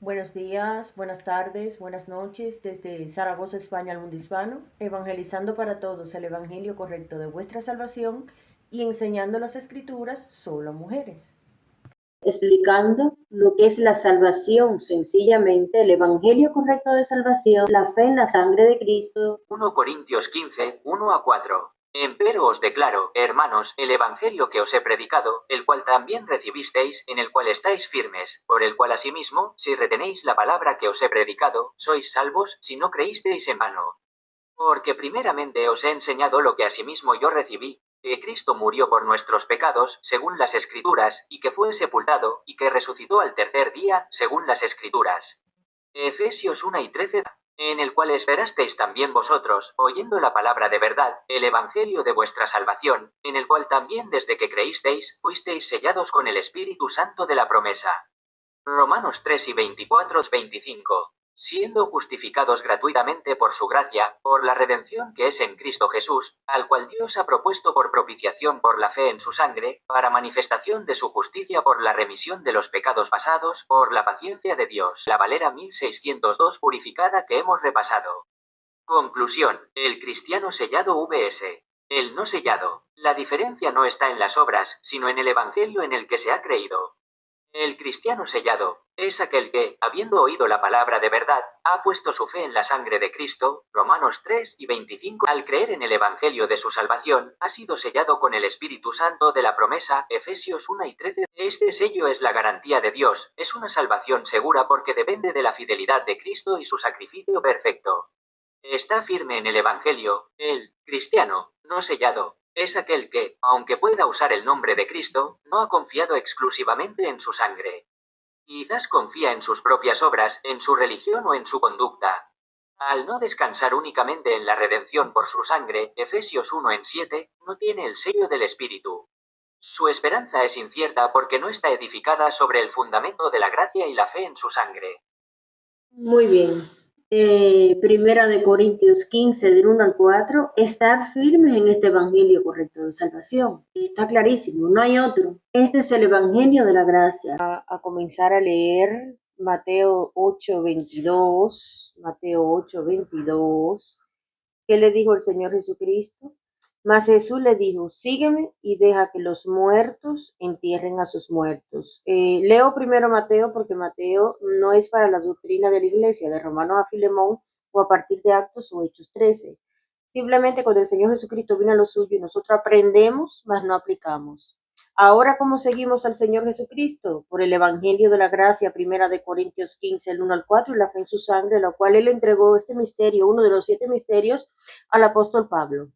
Buenos días, buenas tardes, buenas noches desde Zaragoza, España, al mundo hispano, evangelizando para todos el Evangelio correcto de vuestra salvación y enseñando las Escrituras solo a mujeres. Explicando lo que es la salvación, sencillamente el Evangelio correcto de salvación, la fe en la sangre de Cristo. 1 Corintios 15, 1 a 4. Empero os declaro, hermanos, el Evangelio que os he predicado, el cual también recibisteis, en el cual estáis firmes, por el cual asimismo, si retenéis la palabra que os he predicado, sois salvos, si no creísteis en vano. Porque primeramente os he enseñado lo que asimismo yo recibí, que Cristo murió por nuestros pecados, según las Escrituras, y que fue sepultado, y que resucitó al tercer día, según las Escrituras. Efesios 1 y 13, en el cual esperasteis también vosotros, oyendo la palabra de verdad, el Evangelio de vuestra salvación, en el cual también desde que creísteis, fuisteis sellados con el Espíritu Santo de la promesa. Romanos 3 y 24-25. Siendo justificados gratuitamente por su gracia, por la redención que es en Cristo Jesús, al cual Dios ha propuesto por propiciación por la fe en su sangre, para manifestación de su justicia por la remisión de los pecados pasados, por la paciencia de Dios. La Valera 1602 purificada que hemos repasado. Conclusión. El cristiano sellado vs. El no sellado. La diferencia no está en las obras, sino en el Evangelio en el que se ha creído. El cristiano sellado es aquel que, habiendo oído la palabra de verdad, ha puesto su fe en la sangre de Cristo, Romanos 3 y 25, al creer en el Evangelio de su salvación, ha sido sellado con el Espíritu Santo de la promesa, Efesios 1 y 13. Este sello es la garantía de Dios, es una salvación segura porque depende de la fidelidad de Cristo y su sacrificio perfecto. Está firme en el Evangelio, el cristiano, no sellado, es aquel que, aunque pueda usar el nombre de Cristo, no ha confiado exclusivamente en su sangre. Quizás confía en sus propias obras, en su religión o en su conducta. Al no descansar únicamente en la redención por su sangre, Efesios 1 en 7, no tiene el sello del Espíritu. Su esperanza es incierta porque no está edificada sobre el fundamento de la gracia y la fe en su sangre. Muy bien. Primera de Corintios 15, del 1 al 4, estar firmes en este Evangelio correcto de salvación. Está clarísimo, no hay otro. Este es el Evangelio de la gracia. A comenzar a leer Mateo 8:22, Mateo 8:22. ¿Qué le dijo el Señor Jesucristo? Mas Jesús le dijo, sígueme y deja que los muertos entierren a sus muertos. Leo primero Mateo porque Mateo no es para la doctrina de la iglesia, de Romanos a Filemón o a partir de Actos o Hechos 13. Simplemente cuando el Señor Jesucristo vino a lo suyo y nosotros aprendemos, mas no aplicamos. Ahora, ¿cómo seguimos al Señor Jesucristo? Por el Evangelio de la Gracia, primera de Corintios 15, el 1 al 4, y la fe en su sangre, la cual Él entregó este misterio, uno de los 7 misterios, al apóstol Pablo.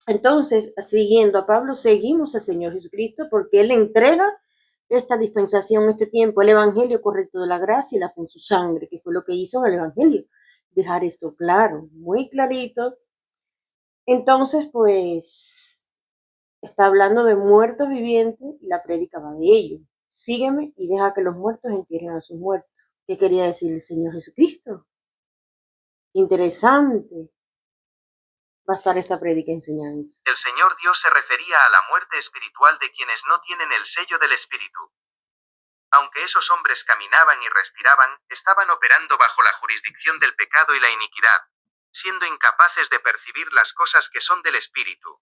Entonces, siguiendo a Pablo, seguimos al Señor Jesucristo porque Él entrega esta dispensación, este tiempo, el Evangelio correcto de la gracia y la fe en su sangre, que fue lo que hizo en el Evangelio. Dejar esto claro, muy clarito. Entonces, pues, está hablando de muertos vivientes y la prédica va de ello. Sígueme y deja que los muertos entierren a sus muertos. ¿Qué quería decir el Señor Jesucristo? Interesante va a estar esta prédica enseñanza. El Señor Dios se refería a la muerte espiritual de quienes no tienen el sello del Espíritu. Aunque esos hombres caminaban y respiraban, estaban operando bajo la jurisdicción del pecado y la iniquidad, siendo incapaces de percibir las cosas que son del Espíritu.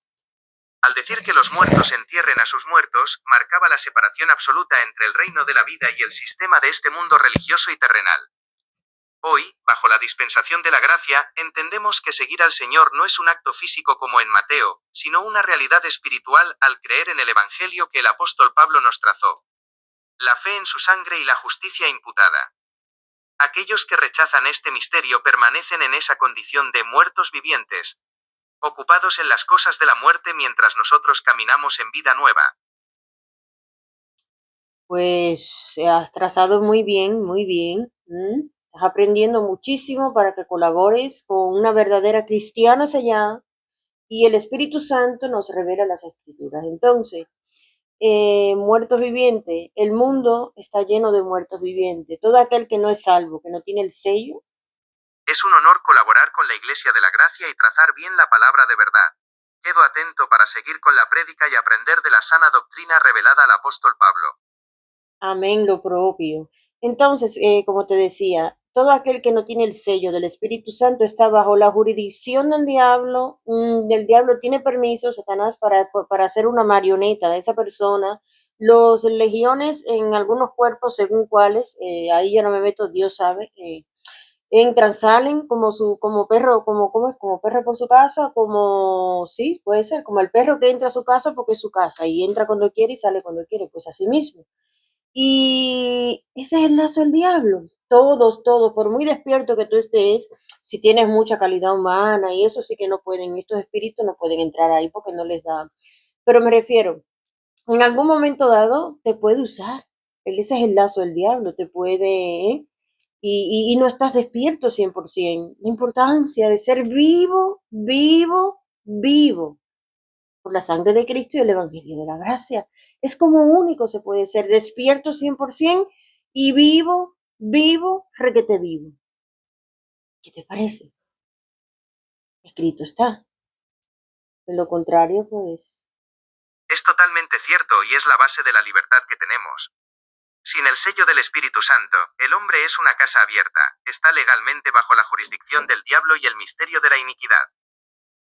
Al decir que los muertos entierren a sus muertos, marcaba la separación absoluta entre el reino de la vida y el sistema de este mundo religioso y terrenal. Hoy, bajo la dispensación de la gracia, entendemos que seguir al Señor no es un acto físico como en Mateo, sino una realidad espiritual al creer en el Evangelio que el apóstol Pablo nos trazó. La fe en su sangre y la justicia imputada. Aquellos que rechazan este misterio permanecen en esa condición de muertos vivientes, ocupados en las cosas de la muerte mientras nosotros caminamos en vida nueva. Pues has trazado muy bien, muy bien. Estás aprendiendo muchísimo para que colabores con una verdadera cristiana sellada y el Espíritu Santo nos revela las Escrituras. Entonces, muertos vivientes, el mundo está lleno de muertos vivientes. Todo aquel que no es salvo, que no tiene el sello. Es un honor colaborar con la Iglesia de la Gracia y trazar bien la palabra de verdad. Quedo atento para seguir con la prédica y aprender de la sana doctrina revelada al apóstol Pablo. Amén, lo propio. Entonces, como te decía, todo aquel que no tiene el sello del Espíritu Santo está bajo la jurisdicción del diablo. Del diablo tiene permiso, Satanás, para ser una marioneta de esa persona. Los legiones en algunos cuerpos, según cuáles, ahí yo no me meto, Dios sabe, entran, salen como perro, ¿cómo es? Como perro por su casa, como, sí, puede ser, como el perro que entra a su casa porque es su casa y entra cuando quiere y sale cuando quiere, pues así mismo. Y ese es el lazo del diablo. Todos, por muy despierto que tú estés, si tienes mucha calidad humana y eso sí que no pueden, estos espíritus no pueden entrar ahí porque no les da. Pero me refiero, en algún momento dado te puede usar. Ese es el lazo del diablo, te puede, ¿eh? Y no estás despierto 100%. La importancia de ser vivo, vivo, vivo por la sangre de Cristo y el Evangelio de la Gracia. Es como único se puede ser despierto 100% y vivo, vivo, requete vivo. ¿Qué te parece? Escrito está. De lo contrario, pues, Es totalmente cierto y es la base de la libertad que tenemos. Sin el sello del Espíritu Santo, el hombre es una casa abierta, está legalmente bajo la jurisdicción del diablo y el misterio de la iniquidad.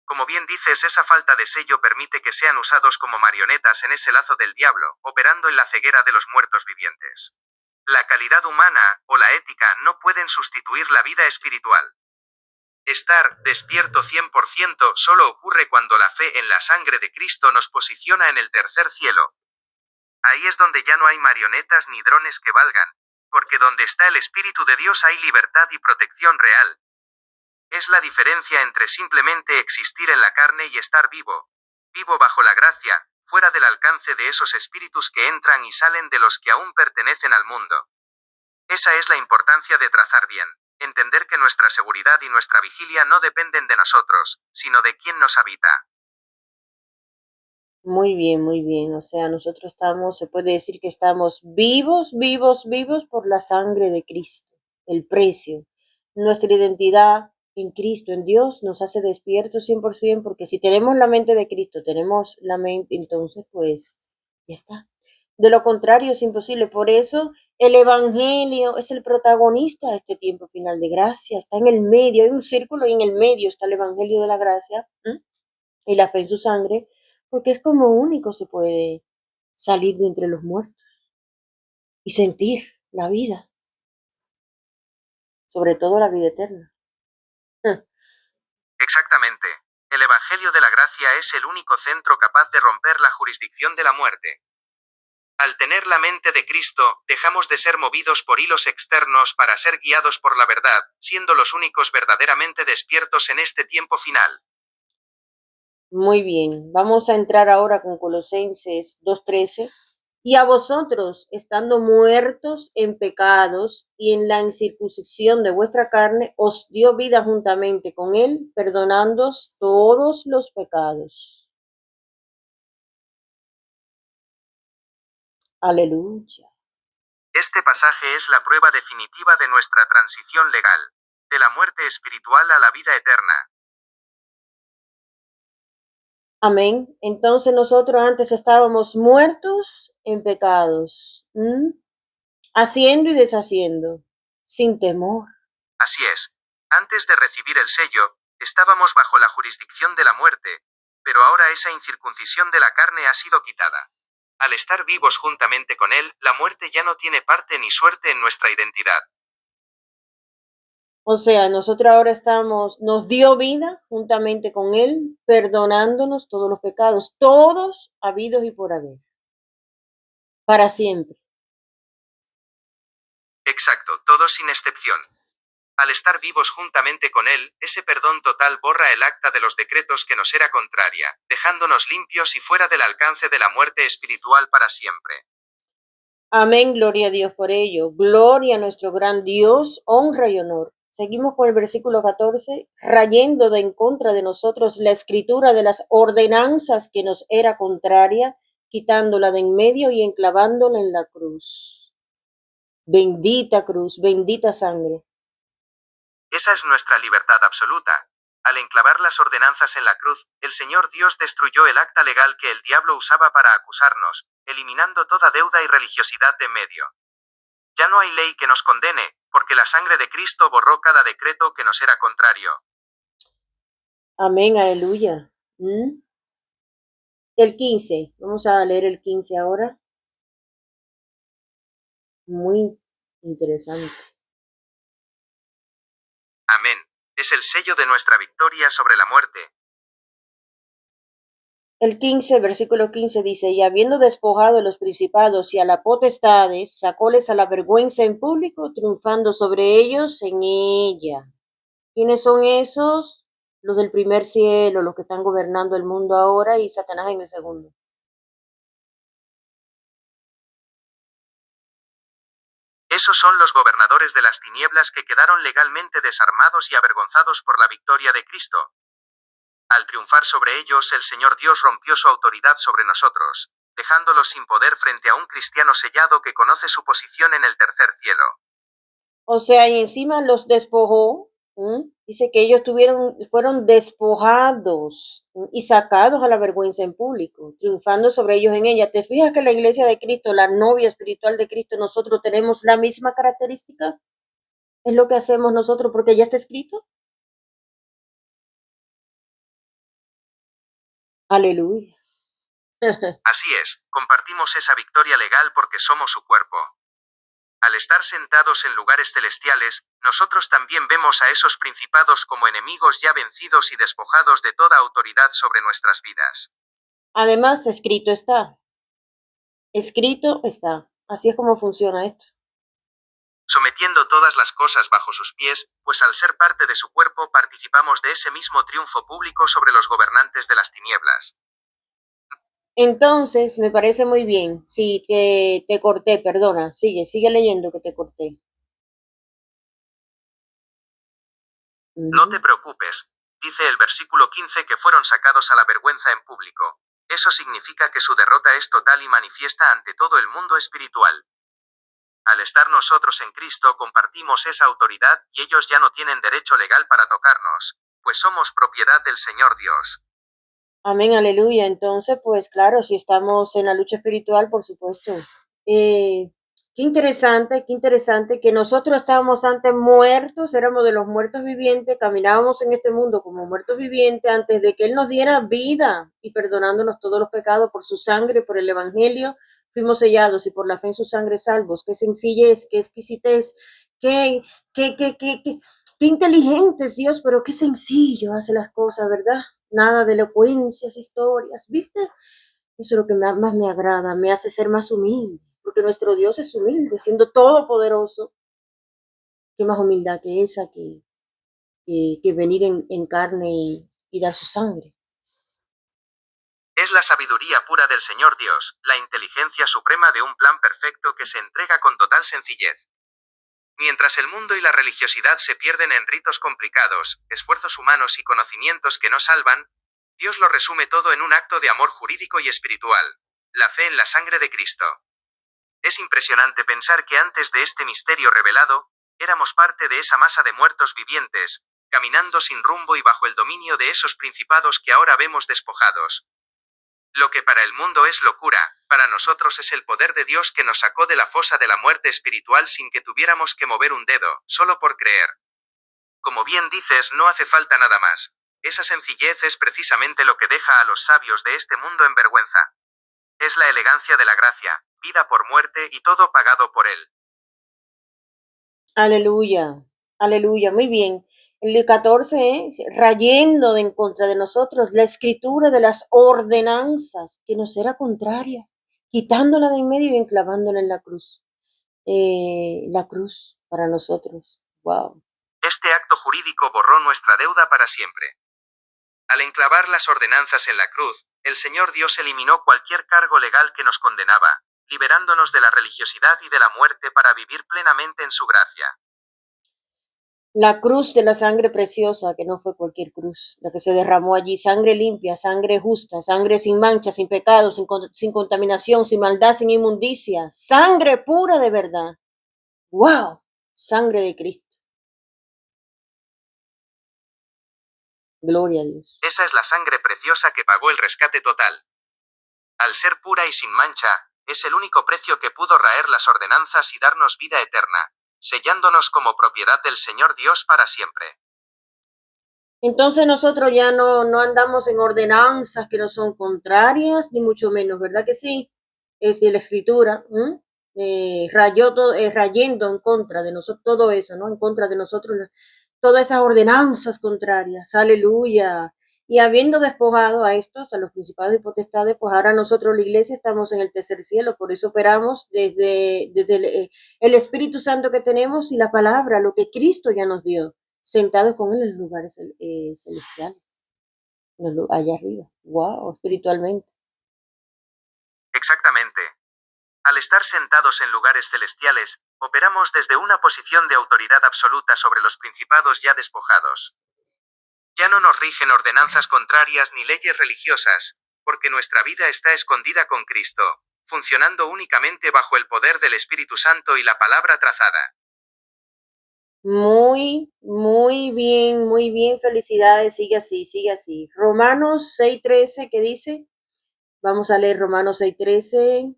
Como bien dices, esa falta de sello permite que sean usados como marionetas en ese lazo del diablo, operando en la ceguera de los muertos vivientes. La calidad humana, o la ética, no pueden sustituir la vida espiritual. Estar despierto 100% solo ocurre cuando la fe en la sangre de Cristo nos posiciona en el tercer cielo. Ahí es donde ya no hay marionetas ni drones que valgan, porque donde está el Espíritu de Dios hay libertad y protección real. Es la diferencia entre simplemente existir en la carne y estar vivo. Vivo bajo la gracia, fuera del alcance de esos espíritus que entran y salen de los que aún pertenecen al mundo. Esa es la importancia de trazar bien. Entender que nuestra seguridad y nuestra vigilia no dependen de nosotros, sino de quien nos habita. muy bien, muy bien. O sea, nosotros estamos, se puede decir que estamos vivos, vivos, vivos por la sangre de Cristo, el precio. Nuestra identidad en Cristo, en Dios, nos hace despiertos 100%, porque si tenemos la mente de Cristo, tenemos la mente, entonces pues ya está. De lo contrario es imposible. Por eso el Evangelio es el protagonista de este tiempo final de gracia. Está en el medio, hay un círculo y en el medio está el Evangelio de la gracia, ¿m? Y la fe en su sangre, porque es como único se puede salir de entre los muertos y sentir la vida, sobre todo la vida eterna. Exactamente. El Evangelio de la Gracia es el único centro capaz de romper la jurisdicción de la muerte. Al tener la mente de Cristo, dejamos de ser movidos por hilos externos para ser guiados por la verdad, siendo los únicos verdaderamente despiertos en este tiempo final. Muy bien, vamos a entrar ahora con Colosenses 2:13. Y a vosotros, estando muertos en pecados y en la incircuncisión de vuestra carne, os dio vida juntamente con él, perdonándoos todos los pecados. Aleluya. Este pasaje es la prueba definitiva de nuestra transición legal, de la muerte espiritual a la vida eterna. Amén. Entonces nosotros antes estábamos muertos en pecados, haciendo y deshaciendo, sin temor. Así es. Antes de recibir el sello, estábamos bajo la jurisdicción de la muerte, pero ahora esa incircuncisión de la carne ha sido quitada. Al estar vivos juntamente con Él, la muerte ya no tiene parte ni suerte en nuestra identidad. O sea, nosotros ahora nos dio vida juntamente con él, perdonándonos todos los pecados, todos habidos y por haber, para siempre. Exacto, todos sin excepción. Al estar vivos juntamente con Él, ese perdón total borra el acta de los decretos que nos era contraria, dejándonos limpios y fuera del alcance de la muerte espiritual para siempre. Amén, gloria a Dios por ello. Gloria a nuestro gran Dios, honra y honor. Seguimos con el versículo 14, rayendo de en contra de nosotros la escritura de las ordenanzas que nos era contraria, quitándola de en medio y enclavándola en la cruz. Bendita cruz, bendita sangre. Esa es nuestra libertad absoluta. Al enclavar las ordenanzas en la cruz, el Señor Dios destruyó el acta legal que el diablo usaba para acusarnos, eliminando toda deuda y religiosidad de medio. Ya no hay ley que nos condene, porque la sangre de Cristo borró cada decreto que nos era contrario. Amén, aleluya. El 15, vamos a leer el 15 ahora. Muy interesante. Amén. Es el sello de nuestra victoria sobre la muerte. El 15, versículo 15 dice, y habiendo despojado a los principados y a las potestades, sacóles a la vergüenza en público, triunfando sobre ellos en ella. ¿Quiénes son esos? Los del primer cielo, los que están gobernando el mundo ahora y Satanás en el segundo. Esos son los gobernadores de las tinieblas que quedaron legalmente desarmados y avergonzados por la victoria de Cristo. Al triunfar sobre ellos, el Señor Dios rompió su autoridad sobre nosotros, dejándolos sin poder frente a un cristiano sellado que conoce su posición en el tercer cielo. O sea, y encima los despojó. Dice que ellos fueron despojados y sacados a la vergüenza en público, triunfando sobre ellos en ella. ¿Te fijas que la iglesia de Cristo, la novia espiritual de Cristo, nosotros tenemos la misma característica? Es lo que hacemos nosotros porque ya está escrito. Aleluya. Así es, compartimos esa victoria legal porque somos su cuerpo. Al estar sentados en lugares celestiales, nosotros también vemos a esos principados como enemigos ya vencidos y despojados de toda autoridad sobre nuestras vidas. Además, escrito está. Escrito está. Así es como funciona esto. Sometiendo todas las cosas bajo sus pies, pues al ser parte de su cuerpo participamos de ese mismo triunfo público sobre los gobernantes de las tinieblas. Entonces, me parece muy bien. Sí, te corté, perdona. Sigue leyendo que te corté. No te preocupes, dice el versículo 15 que fueron sacados a la vergüenza en público. Eso significa que su derrota es total y manifiesta ante todo el mundo espiritual. Al estar nosotros en Cristo compartimos esa autoridad y ellos ya no tienen derecho legal para tocarnos, pues somos propiedad del Señor Dios. Amén, aleluya. Entonces, pues claro, si estamos en la lucha espiritual, por supuesto. Qué interesante que nosotros estábamos antes muertos, éramos de los muertos vivientes, caminábamos en este mundo como muertos vivientes antes de que Él nos diera vida y perdonándonos todos los pecados por su sangre, por el Evangelio, fuimos sellados y por la fe en su sangre salvos. Qué sencillez, qué exquisitez, qué, qué inteligente es Dios, pero qué sencillo hace las cosas, ¿verdad? Nada de elocuencias, historias, ¿viste? Eso es lo que más me agrada, me hace ser más humilde, porque nuestro Dios es humilde, siendo todopoderoso. Qué más humildad que esa, que venir en carne y dar su sangre. Es la sabiduría pura del Señor Dios, la inteligencia suprema de un plan perfecto que se entrega con total sencillez. Mientras el mundo y la religiosidad se pierden en ritos complicados, esfuerzos humanos y conocimientos que no salvan, Dios lo resume todo en un acto de amor jurídico y espiritual, la fe en la sangre de Cristo. Es impresionante pensar que antes de este misterio revelado, éramos parte de esa masa de muertos vivientes, caminando sin rumbo y bajo el dominio de esos principados que ahora vemos despojados. Lo que para el mundo es locura, para nosotros es el poder de Dios que nos sacó de la fosa de la muerte espiritual sin que tuviéramos que mover un dedo, solo por creer. Como bien dices, no hace falta nada más. Esa sencillez es precisamente lo que deja a los sabios de este mundo en vergüenza. Es la elegancia de la gracia, vida por muerte y todo pagado por Él. Aleluya, aleluya, muy bien. El 14, rayendo en contra de nosotros la escritura de las ordenanzas que nos era contraria, quitándola de en medio y enclavándola en la cruz. La cruz para nosotros. Wow. Este acto jurídico borró nuestra deuda para siempre. Al enclavar las ordenanzas en la cruz, el Señor Dios eliminó cualquier cargo legal que nos condenaba, liberándonos de la religiosidad y de la muerte para vivir plenamente en su gracia. La cruz de la sangre preciosa, que no fue cualquier cruz, la que se derramó allí, sangre limpia, sangre justa, sangre sin mancha, sin pecado, sin contaminación, sin maldad, sin inmundicia, sangre pura de verdad. ¡Wow! Sangre de Cristo. Gloria a Dios. Esa es la sangre preciosa que pagó el rescate total. Al ser pura y sin mancha, Es el único precio que pudo raer las ordenanzas y darnos vida eterna, sellándonos como propiedad del Señor Dios para siempre. Entonces nosotros ya no andamos en ordenanzas que no son contrarias, ni mucho menos, ¿verdad que sí? Es de la escritura, rayendo en contra de nosotros, todo eso, ¿no? En contra de nosotros, todas esas ordenanzas contrarias, aleluya. Y habiendo despojado a estos, a los principados y potestades, pues ahora nosotros, la iglesia, estamos en el tercer cielo, por eso operamos desde el Espíritu Santo que tenemos y la palabra, lo que Cristo ya nos dio, sentados con él en los lugares celestiales, allá arriba. Wow, espiritualmente. Exactamente. Al estar sentados en lugares celestiales, operamos desde una posición de autoridad absoluta sobre los principados ya despojados. Ya no nos rigen ordenanzas contrarias ni leyes religiosas, porque nuestra vida está escondida con Cristo, funcionando únicamente bajo el poder del Espíritu Santo y la palabra trazada. Muy bien, felicidades, sigue así, sigue así. Romanos 6:13, ¿qué dice? Vamos a leer Romanos 6:13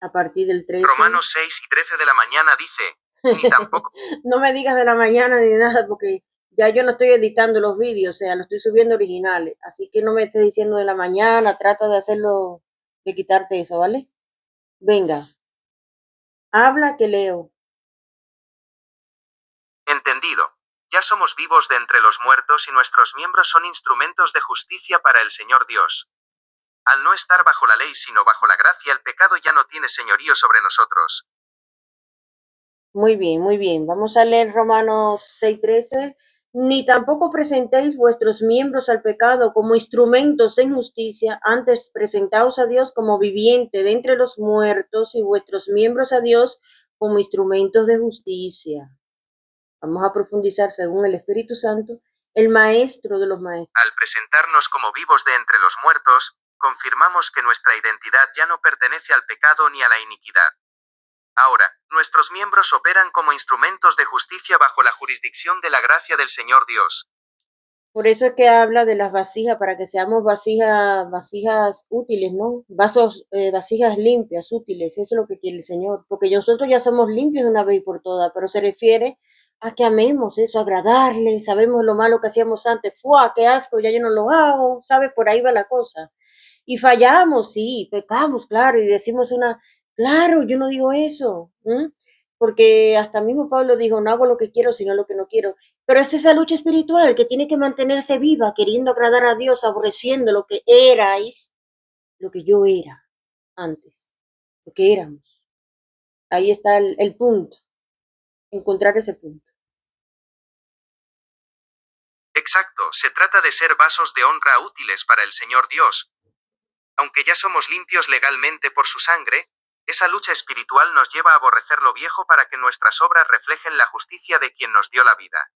a partir del 13. Romanos 6:13 de la mañana dice, ni tampoco. No me digas de la mañana ni nada, porque ya yo no estoy editando los vídeos, o sea, los estoy subiendo originales, así que no me estés diciendo de la mañana, trata de hacerlo, de quitarte eso, ¿vale? Venga, habla que leo. Entendido. Ya somos vivos de entre los muertos y nuestros miembros son instrumentos de justicia para el Señor Dios. Al no estar bajo la ley sino bajo la gracia, el pecado ya no tiene señorío sobre nosotros. Muy bien. Vamos a leer Romanos 6:13. Ni tampoco presentéis vuestros miembros al pecado como instrumentos de injusticia, antes presentaos a Dios como viviente de entre los muertos y vuestros miembros a Dios como instrumentos de justicia. Vamos a profundizar según el Espíritu Santo, el maestro de los maestros. Al presentarnos como vivos de entre los muertos, confirmamos que nuestra identidad ya no pertenece al pecado ni a la iniquidad. Ahora, nuestros miembros operan como instrumentos de justicia bajo la jurisdicción de la gracia del Señor Dios. Por eso es que habla de las vasijas, para que seamos vasijas útiles, ¿no? Vasijas limpias, útiles, eso es lo que quiere el Señor, porque nosotros ya somos limpios de una vez y por todas, pero se refiere a que amemos eso, agradarle, sabemos lo malo que hacíamos antes, ¡fua! ¡Qué asco! Ya yo no lo hago, ¿sabes? Por ahí va la cosa. Y fallamos, sí, pecamos, claro, y decimos claro, yo no digo eso, porque hasta mismo Pablo dijo, no hago lo que quiero, sino lo que no quiero. Pero es esa lucha espiritual que tiene que mantenerse viva, queriendo agradar a Dios, aborreciendo lo que erais, lo que yo era antes, lo que éramos. Ahí está el punto, encontrar ese punto. Exacto, se trata de ser vasos de honra útiles para el Señor Dios. Aunque ya somos limpios legalmente por su sangre, esa lucha espiritual nos lleva a aborrecer lo viejo para que nuestras obras reflejen la justicia de quien nos dio la vida.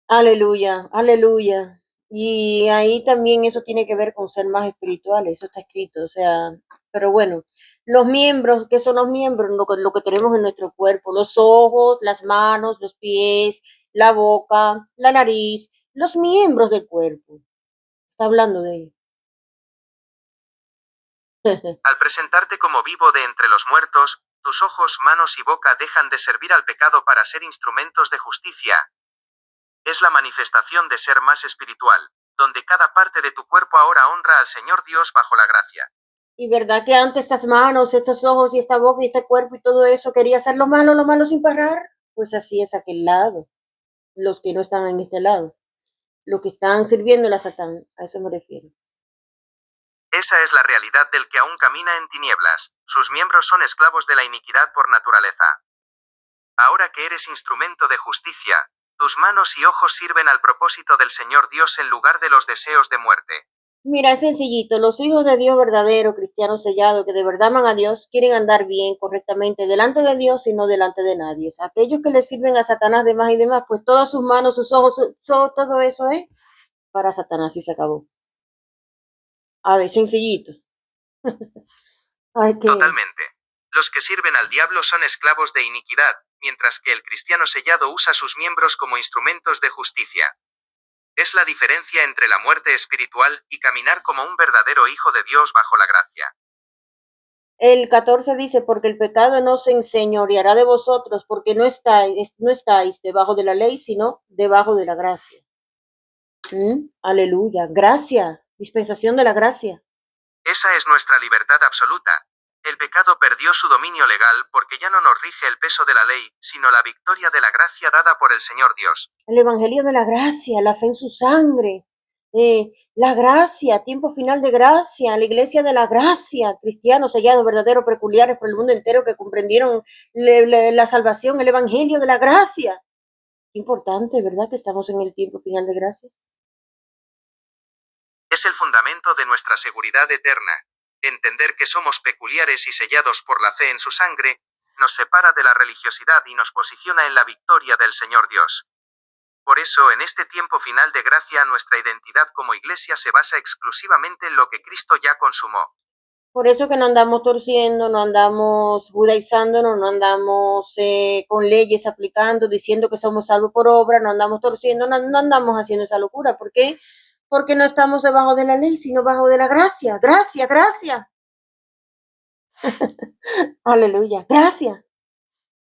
Aleluya, aleluya. Y ahí también eso tiene que ver con ser más espirituales, eso está escrito, o sea, pero bueno, los miembros, ¿qué son los miembros? Lo que tenemos en nuestro cuerpo, los ojos, las manos, los pies, la boca, la nariz, los miembros del cuerpo. Está hablando de ello. Al presentarte como vivo de entre los muertos, tus ojos, manos y boca dejan de servir al pecado para ser instrumentos de justicia. Es la manifestación de ser más espiritual, donde cada parte de tu cuerpo ahora honra al Señor Dios bajo la gracia. Y verdad que antes estas manos, estos ojos y esta boca y este cuerpo y todo eso quería hacer lo malo sin parar. Pues así es aquel lado, los que no están en este lado, los que están sirviendo a Satán, a eso me refiero. Esa es la realidad del que aún camina en tinieblas, sus miembros son esclavos de la iniquidad por naturaleza. Ahora que eres instrumento de justicia, tus manos y ojos sirven al propósito del Señor Dios en lugar de los deseos de muerte. Mira, es sencillito, los hijos de Dios verdadero, cristianos sellados, que de verdad aman a Dios, quieren andar bien, correctamente, delante de Dios y no delante de nadie. Aquellos que le sirven a Satanás de más y demás, pues todas sus manos, sus ojos, todo eso es para Satanás y se acabó. A ver, sencillito. Ay, que Totalmente. Los que sirven al diablo son esclavos de iniquidad, mientras que el cristiano sellado usa sus miembros como instrumentos de justicia. Es la diferencia entre la muerte espiritual y caminar como un verdadero hijo de Dios bajo la gracia. El 14 dice, porque el pecado no se enseñoreará de vosotros, porque no estáis debajo de la ley, sino debajo de la gracia. Aleluya. Gracia. Dispensación de la gracia. Esa es nuestra libertad absoluta. El pecado perdió su dominio legal porque ya no nos rige el peso de la ley, sino la victoria de la gracia dada por el Señor Dios. El evangelio de la gracia, la fe en su sangre, la gracia, tiempo final de gracia, la iglesia de la gracia, cristianos sellados, verdaderos, peculiares por el mundo entero que comprendieron la salvación, el evangelio de la gracia. Importante, ¿verdad? Que estamos en el tiempo final de gracia. Es el fundamento de nuestra seguridad eterna. Entender que somos peculiares y sellados por la fe en su sangre, nos separa de la religiosidad y nos posiciona en la victoria del Señor Dios. Por eso, en este tiempo final de gracia, nuestra identidad como iglesia se basa exclusivamente en lo que Cristo ya consumó. Por eso que no andamos torciendo, no andamos judaizándonos, no andamos con leyes aplicando, diciendo que somos salvos por obra, no andamos torciendo, no andamos haciendo esa locura. ¿Por qué? Porque no estamos debajo de la ley, sino bajo de la gracia. Gracia, gracia. Aleluya, gracia.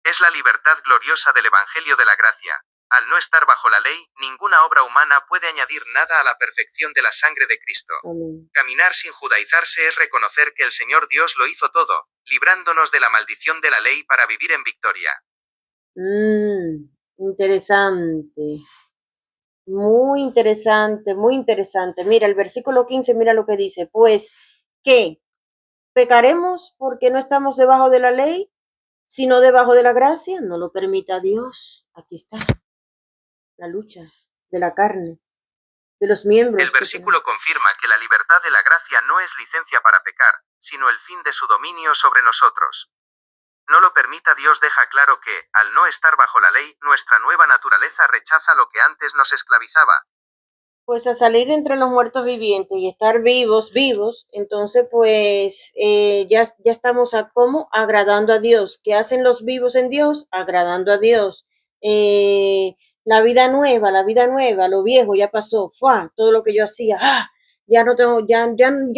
Es la libertad gloriosa del Evangelio de la gracia. Al no estar bajo la ley, ninguna obra humana puede añadir nada a la perfección de la sangre de Cristo. Amén. Caminar sin judaizarse es reconocer que el Señor Dios lo hizo todo, librándonos de la maldición de la ley para vivir en victoria. Interesante. Muy interesante, muy interesante. Mira, el versículo 15, mira lo que dice. Pues, ¿qué? ¿Pecaremos porque no estamos debajo de la ley, sino debajo de la gracia? No lo permita Dios. Aquí está la lucha de la carne, de los miembros. El versículo confirma que la libertad de la gracia no es licencia para pecar, sino el fin de su dominio sobre nosotros. No lo permita Dios deja claro que, al no estar bajo la ley, nuestra nueva naturaleza rechaza lo que antes nos esclavizaba. Pues a salir entre los muertos vivientes y estar vivos, entonces pues ya estamos como agradando a Dios. ¿Qué hacen los vivos en Dios? Agradando a Dios. La vida nueva, lo viejo ya pasó, ¡fua! Todo lo que yo hacía, ya no tengo, ya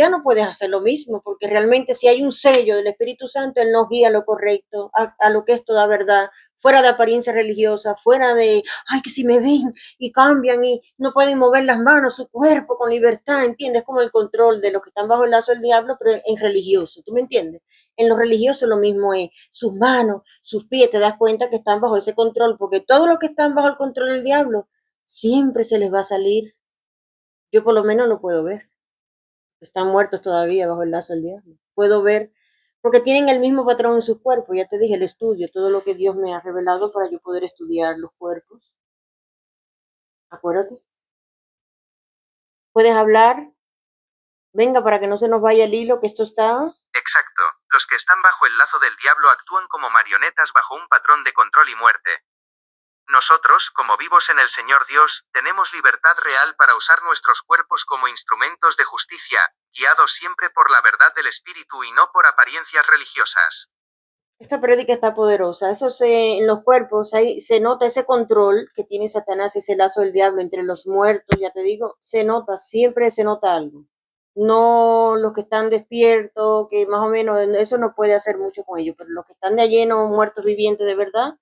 no puedes hacer lo mismo, porque realmente si hay un sello del Espíritu Santo, Él nos guía a lo correcto, a lo que es toda verdad, fuera de apariencia religiosa, fuera de, ay, que si me ven y cambian y no pueden mover las manos, su cuerpo con libertad, ¿entiendes? Como el control de los que están bajo el lazo del diablo, pero en religioso, ¿tú me entiendes? En lo religioso lo mismo es, sus manos, sus pies, te das cuenta que están bajo ese control, porque todos los que están bajo el control del diablo, siempre se les va a salir. Yo por lo menos lo puedo ver. Están muertos todavía bajo el lazo del diablo. Puedo ver, porque tienen el mismo patrón en sus cuerpos. Ya te dije, el estudio, todo lo que Dios me ha revelado para yo poder estudiar los cuerpos. Acuérdate. ¿Puedes hablar? Venga, para que no se nos vaya el hilo, que esto está... Exacto, los que están bajo el lazo del diablo actúan como marionetas bajo un patrón de control y muerte. Nosotros, como vivos en el Señor Dios, tenemos libertad real para usar nuestros cuerpos como instrumentos de justicia, guiados siempre por la verdad del Espíritu y no por apariencias religiosas. Esta prédica está poderosa. En los cuerpos ahí se nota ese control que tiene Satanás, ese lazo del diablo entre los muertos, ya te digo, se nota, siempre se nota algo. No los que están despiertos, que más o menos eso no puede hacer mucho con ellos, pero los que están de a lleno, muertos vivientes de verdad,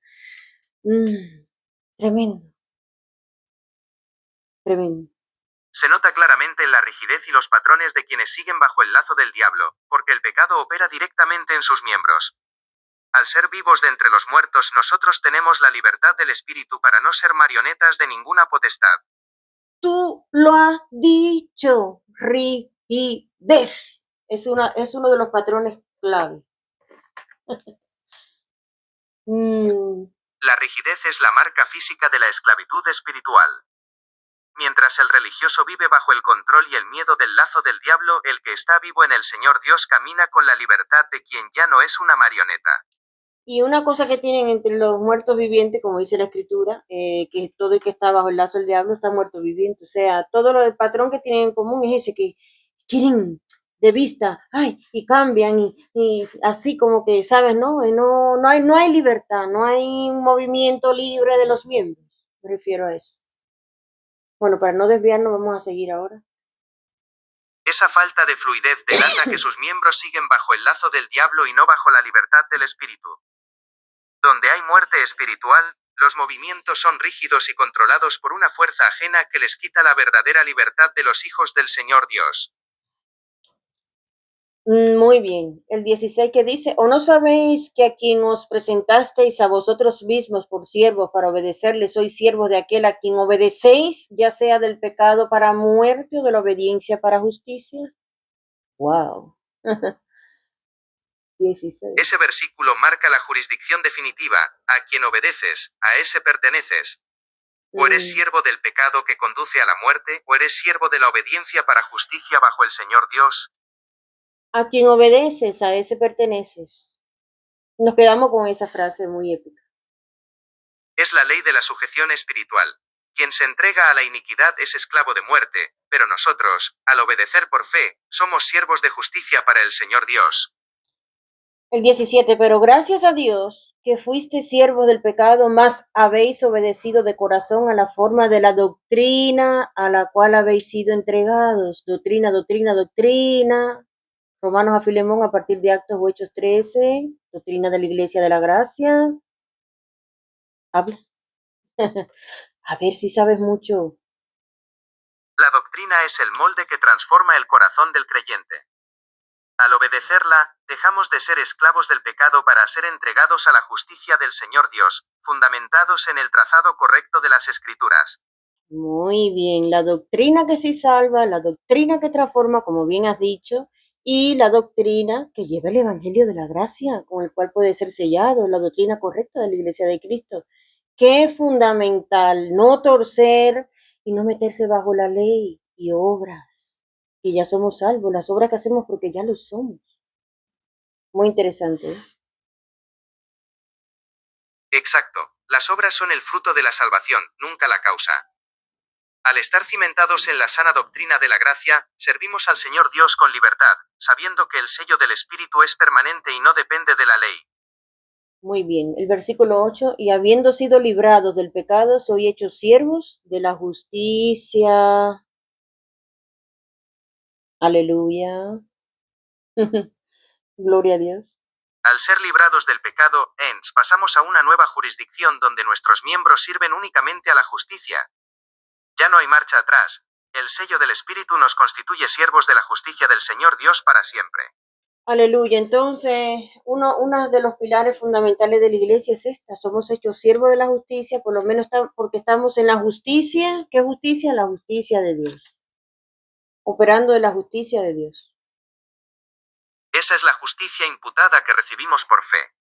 tremendo, tremendo. Se nota claramente en la rigidez y los patrones de quienes siguen bajo el lazo del diablo, porque el pecado opera directamente en sus miembros. Al ser vivos de entre los muertos, nosotros tenemos la libertad del Espíritu para no ser marionetas de ninguna potestad. Tú lo has dicho, rigidez. Es uno de los patrones clave. La rigidez es la marca física de la esclavitud espiritual. Mientras el religioso vive bajo el control y el miedo del lazo del diablo, el que está vivo en el Señor Dios camina con la libertad de quien ya no es una marioneta. Y una cosa que tienen entre los muertos vivientes, como dice la escritura, que todo el que está bajo el lazo del diablo está muerto viviente. O sea, el patrón que tienen en común es ese, que quieren de vista, ay, y cambian, y así como que, ¿sabes? No hay libertad, no hay un movimiento libre de los miembros. Me refiero a eso. Bueno, para no desviarnos, vamos a seguir ahora. Esa falta de fluidez delata que sus miembros siguen bajo el lazo del diablo y no bajo la libertad del espíritu. Donde hay muerte espiritual, los movimientos son rígidos y controlados por una fuerza ajena que les quita la verdadera libertad de los hijos del Señor Dios. Muy bien. El 16 que dice, ¿o no sabéis que a quien os presentasteis a vosotros mismos por siervos para obedecerle, sois siervos de aquel a quien obedecéis, ya sea del pecado para muerte o de la obediencia para justicia? Wow. 16. Ese versículo marca la jurisdicción definitiva. A quien obedeces, a ese perteneces. O eres siervo del pecado que conduce a la muerte, o eres siervo de la obediencia para justicia bajo el Señor Dios. A quien obedeces, a ese perteneces. Nos quedamos con esa frase muy épica. Es la ley de la sujeción espiritual. Quien se entrega a la iniquidad es esclavo de muerte, pero nosotros, al obedecer por fe, somos siervos de justicia para el Señor Dios. El 17, pero gracias a Dios que fuiste siervos del pecado, más habéis obedecido de corazón a la forma de la doctrina a la cual habéis sido entregados. Doctrina, doctrina, doctrina. Romanos a Filemón a partir de Actos o Hechos 13. Doctrina de la Iglesia de la Gracia. Habla. A ver si sabes mucho. La doctrina es el molde que transforma el corazón del creyente. Al obedecerla, dejamos de ser esclavos del pecado para ser entregados a la justicia del Señor Dios, fundamentados en el trazado correcto de las Escrituras. Muy bien, la doctrina que sí salva, la doctrina que transforma, como bien has dicho, y la doctrina que lleva el Evangelio de la Gracia, con el cual puede ser sellado, la doctrina correcta de la Iglesia de Cristo, que es fundamental no torcer y no meterse bajo la ley y obras, que ya somos salvos, las obras que hacemos porque ya lo somos. Muy interesante, ¿eh? Exacto, las obras son el fruto de la salvación, nunca la causa. Al estar cimentados en la sana doctrina de la gracia, servimos al Señor Dios con libertad, sabiendo que el sello del Espíritu es permanente y no depende de la ley. Muy bien, el versículo 8, y habiendo sido librados del pecado, soy hechos siervos de la justicia. Aleluya. Gloria a Dios. Al ser librados del pecado, pasamos a una nueva jurisdicción donde nuestros miembros sirven únicamente a la justicia. Ya no hay marcha atrás. El sello del Espíritu nos constituye siervos de la justicia del Señor Dios para siempre. Aleluya. Entonces, uno de los pilares fundamentales de la iglesia es esta. Somos hechos siervos de la justicia, por lo menos porque estamos en la justicia. ¿Qué justicia? La justicia de Dios. Operando de la justicia de Dios. Esa es la justicia imputada que recibimos por fe.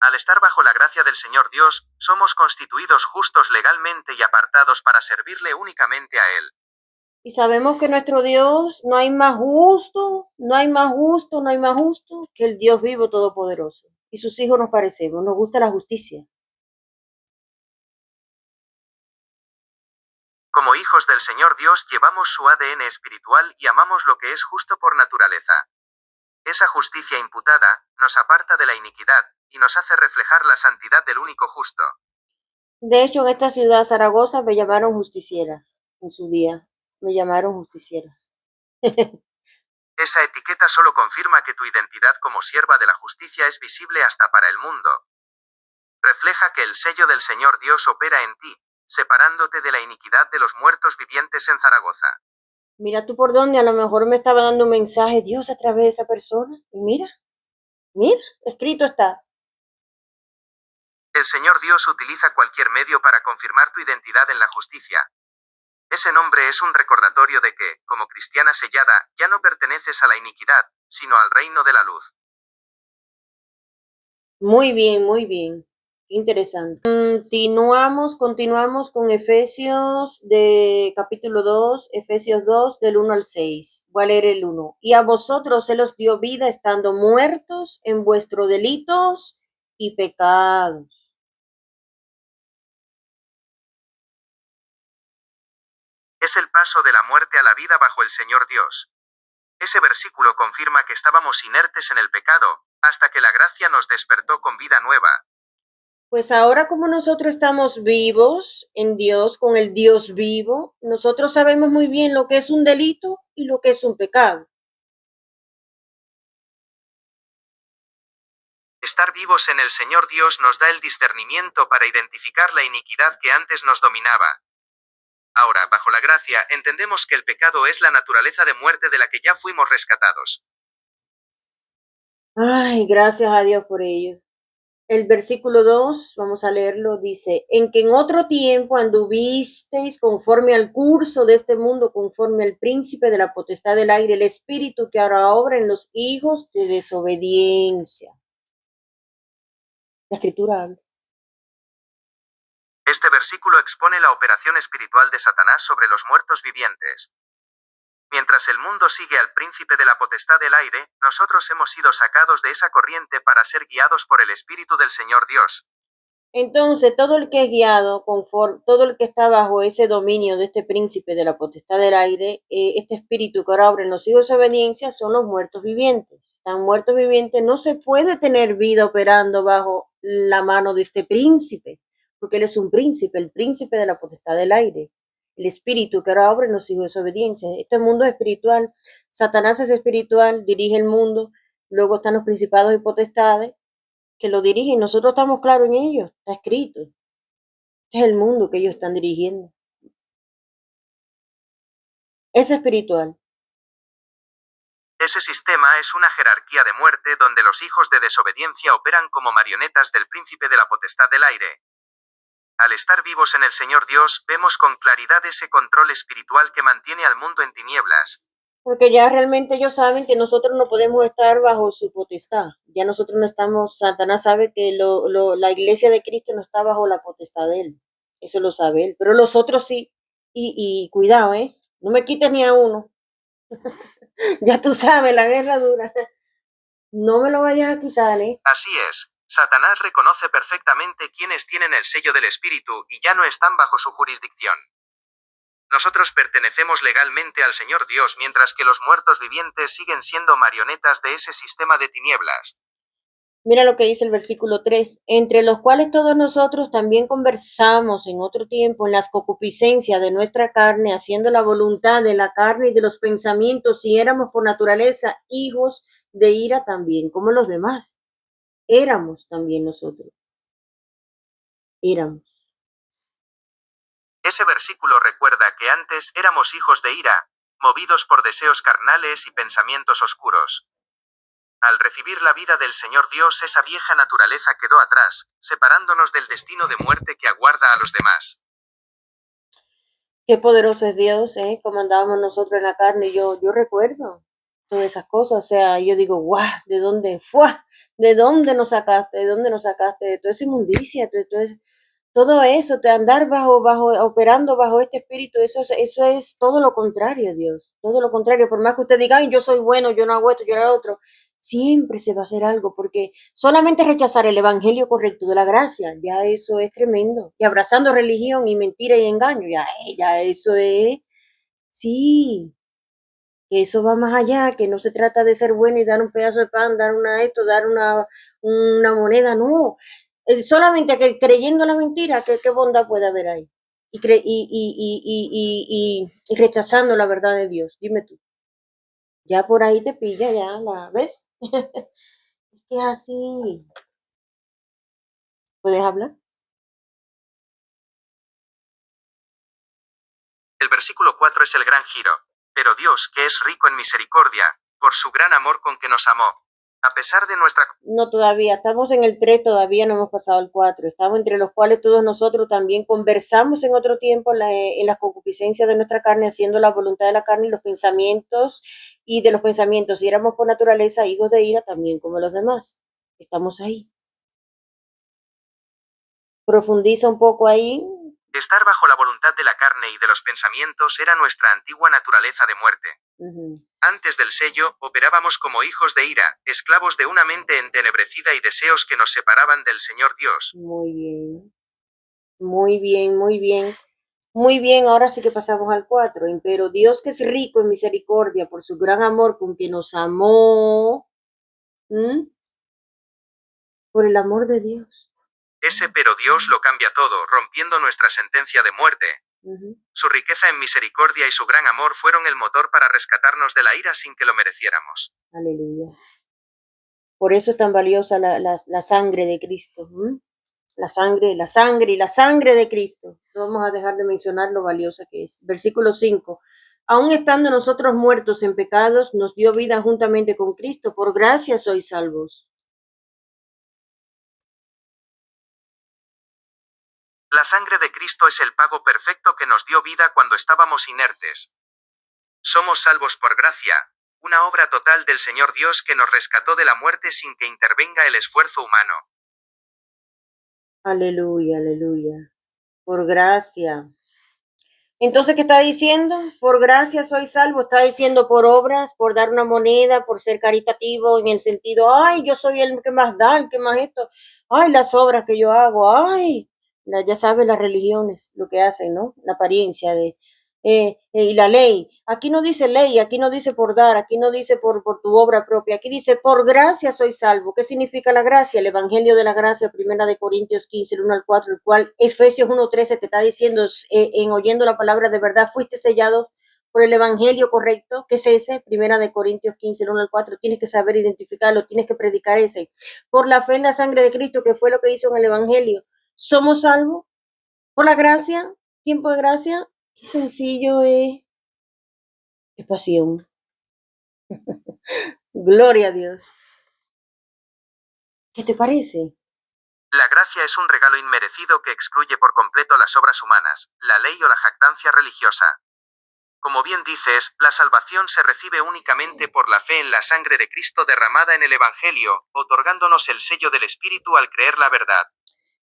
Al estar bajo la gracia del Señor Dios, somos constituidos justos legalmente y apartados para servirle únicamente a Él. Y sabemos que nuestro Dios no hay más justo, no hay más justo, no hay más justo que el Dios vivo todopoderoso. Y sus hijos nos parecemos, nos gusta la justicia. Como hijos del Señor Dios llevamos su ADN espiritual y amamos lo que es justo por naturaleza. Esa justicia imputada nos aparta de la iniquidad y nos hace reflejar la santidad del único justo. De hecho, en esta ciudad, Zaragoza, me llamaron justiciera en su día. Me llamaron justiciera. Esa etiqueta solo confirma que tu identidad como sierva de la justicia es visible hasta para el mundo. Refleja que el sello del Señor Dios opera en ti, separándote de la iniquidad de los muertos vivientes en Zaragoza. Mira tú por dónde, a lo mejor me estaba dando un mensaje Dios a través de esa persona. Y mira, escrito está. El Señor Dios utiliza cualquier medio para confirmar tu identidad en la justicia. Ese nombre es un recordatorio de que, como cristiana sellada, ya no perteneces a la iniquidad, sino al reino de la luz. Muy bien, muy bien. Interesante. Continuamos con Efesios de capítulo 2, Efesios 2 del 1 al 6. Voy a leer el 1. Y a vosotros se los dio vida estando muertos en vuestros delitos y pecados. Es el paso de la muerte a la vida bajo el Señor Dios. Ese versículo confirma que estábamos inertes en el pecado, hasta que la gracia nos despertó con vida nueva. Pues ahora como nosotros estamos vivos en Dios, con el Dios vivo, nosotros sabemos muy bien lo que es un delito y lo que es un pecado. Estar vivos en el Señor Dios nos da el discernimiento para identificar la iniquidad que antes nos dominaba. Ahora, bajo la gracia, entendemos que el pecado es la naturaleza de muerte de la que ya fuimos rescatados. Ay, gracias a Dios por ello. El versículo 2, vamos a leerlo, dice, en que en otro tiempo anduvisteis conforme al curso de este mundo, conforme al príncipe de la potestad del aire, el espíritu que ahora obra en los hijos de desobediencia. La escritura habla. Este versículo expone la operación espiritual de Satanás sobre los muertos vivientes. Mientras el mundo sigue al príncipe de la potestad del aire, nosotros hemos sido sacados de esa corriente para ser guiados por el Espíritu del Señor Dios. Entonces, todo el que es guiado, conforme, todo el que está bajo ese dominio de este príncipe de la potestad del aire, este espíritu que ahora obra en los hijos de obediencia, son los muertos vivientes. Están muertos vivientes, no se puede tener vida operando bajo la mano de este príncipe, porque él es un príncipe, el príncipe de la potestad del aire. El espíritu que ahora obra en los hijos de desobediencia. Este mundo es espiritual, Satanás es espiritual, dirige el mundo, luego están los principados y potestades que lo dirigen. Nosotros estamos claros en ello, está escrito. Este es el mundo que ellos están dirigiendo. Es espiritual. Ese sistema es una jerarquía de muerte donde los hijos de desobediencia operan como marionetas del príncipe de la potestad del aire. Al estar vivos en el Señor Dios, vemos con claridad ese control espiritual que mantiene al mundo en tinieblas. Porque ya realmente ellos saben que nosotros no podemos estar bajo su potestad. Ya nosotros no estamos, Satanás sabe que la iglesia de Cristo no está bajo la potestad de él. Eso lo sabe él. Pero los otros sí. Y cuidado, no me quites ni a uno. Ya tú sabes, la guerra dura. No me lo vayas a quitar, Así es. Satanás reconoce perfectamente quiénes tienen el sello del Espíritu y ya no están bajo su jurisdicción. Nosotros pertenecemos legalmente al Señor Dios mientras que los muertos vivientes siguen siendo marionetas de ese sistema de tinieblas. Mira lo que dice el versículo 3, entre los cuales todos nosotros también conversamos en otro tiempo en las concupiscencias de nuestra carne, haciendo la voluntad de la carne y de los pensamientos, y éramos por naturaleza hijos de ira también, como los demás. Éramos también nosotros. Éramos. Ese versículo recuerda que antes éramos hijos de ira, movidos por deseos carnales y pensamientos oscuros. Al recibir la vida del Señor Dios, esa vieja naturaleza quedó atrás, separándonos del destino de muerte que aguarda a los demás. Qué poderoso es Dios, como andábamos nosotros en la carne. Yo recuerdo todas esas cosas, o sea, yo digo, guau, ¿de dónde? ¡Fua! ¿De dónde nos sacaste? ¿De dónde nos sacaste? De toda esa inmundicia, todo eso, de andar operando bajo este espíritu, eso es todo lo contrario, Dios, todo lo contrario. Por más que usted diga, ay, yo soy bueno, yo no hago esto, yo no hago otro, siempre se va a hacer algo, porque solamente rechazar el evangelio correcto de la gracia, ya eso es tremendo. Y abrazando religión y mentira y engaño, ya eso es, sí, que eso va más allá, que no se trata de ser bueno y dar un pedazo de pan, dar dar una moneda, no. Solamente que creyendo la mentira, ¿qué bondad puede haber ahí? Y rechazando la verdad de Dios, dime tú. Ya por ahí te pilla, ya la ves. Es que es así. ¿Puedes hablar? El versículo 4 es el gran giro. Pero Dios, que es rico en misericordia, por su gran amor con que nos amó, a pesar de nuestra... No, todavía, estamos en el 3, todavía no hemos pasado el 4. Estamos entre los cuales todos nosotros también conversamos en otro tiempo en las concupiscencias de nuestra carne, haciendo la voluntad de la carne y los pensamientos, y de los pensamientos, si éramos por naturaleza hijos de ira, también como los demás. Estamos ahí. Profundiza un poco ahí. Estar bajo la voluntad de la carne y de los pensamientos era nuestra antigua naturaleza de muerte. Antes del sello, operábamos como hijos de ira, esclavos de una mente entenebrecida y deseos que nos separaban del Señor Dios. Muy bien. Muy bien, muy bien. Muy bien, ahora sí que pasamos al 4. Pero Dios, que es rico en misericordia por su gran amor con que nos amó, por el amor de Dios. Ese pero Dios lo cambia todo, rompiendo nuestra sentencia de muerte. Ujú. Su riqueza en misericordia y su gran amor fueron el motor para rescatarnos de la ira sin que lo mereciéramos. Aleluya. Por eso es tan valiosa la sangre de Cristo. La sangre y la sangre de Cristo. No vamos a dejar de mencionar lo valiosa que es. Versículo 5. Aun estando nosotros muertos en pecados, nos dio vida juntamente con Cristo. Por gracia sois salvos. La sangre de Cristo es el pago perfecto que nos dio vida cuando estábamos inertes. Somos salvos por gracia, una obra total del Señor Dios que nos rescató de la muerte sin que intervenga el esfuerzo humano. Aleluya, aleluya. Por gracia. Entonces, ¿qué está diciendo? Por gracia soy salvo. Está diciendo por obras, por dar una moneda, por ser caritativo en el sentido, ay, yo soy el que más da, el que más esto. Ay, las obras que yo hago. Ay, ya sabes las religiones, lo que hacen, ¿no? La apariencia de, y la ley. Aquí no dice ley, aquí no dice por dar, aquí no dice por tu obra propia. Aquí dice, por gracia soy salvo. ¿Qué significa la gracia? El Evangelio de la Gracia, primera de Corintios 15, el 1 al 4, el cual Efesios 1:13 te está diciendo, en oyendo la palabra de verdad, fuiste sellado por el Evangelio correcto, que es ese, primera de Corintios 15, el 1 al 4, tienes que saber identificarlo, tienes que predicar ese. Por la fe en la sangre de Cristo, que fue lo que hizo en el Evangelio. Somos salvos por la gracia, tiempo de gracia. Qué sencillo es. Qué pasión. Gloria a Dios. ¿Qué te parece? La gracia es un regalo inmerecido que excluye por completo las obras humanas, la ley o la jactancia religiosa. Como bien dices, la salvación se recibe únicamente por la fe en la sangre de Cristo derramada en el Evangelio, otorgándonos el sello del Espíritu al creer la verdad.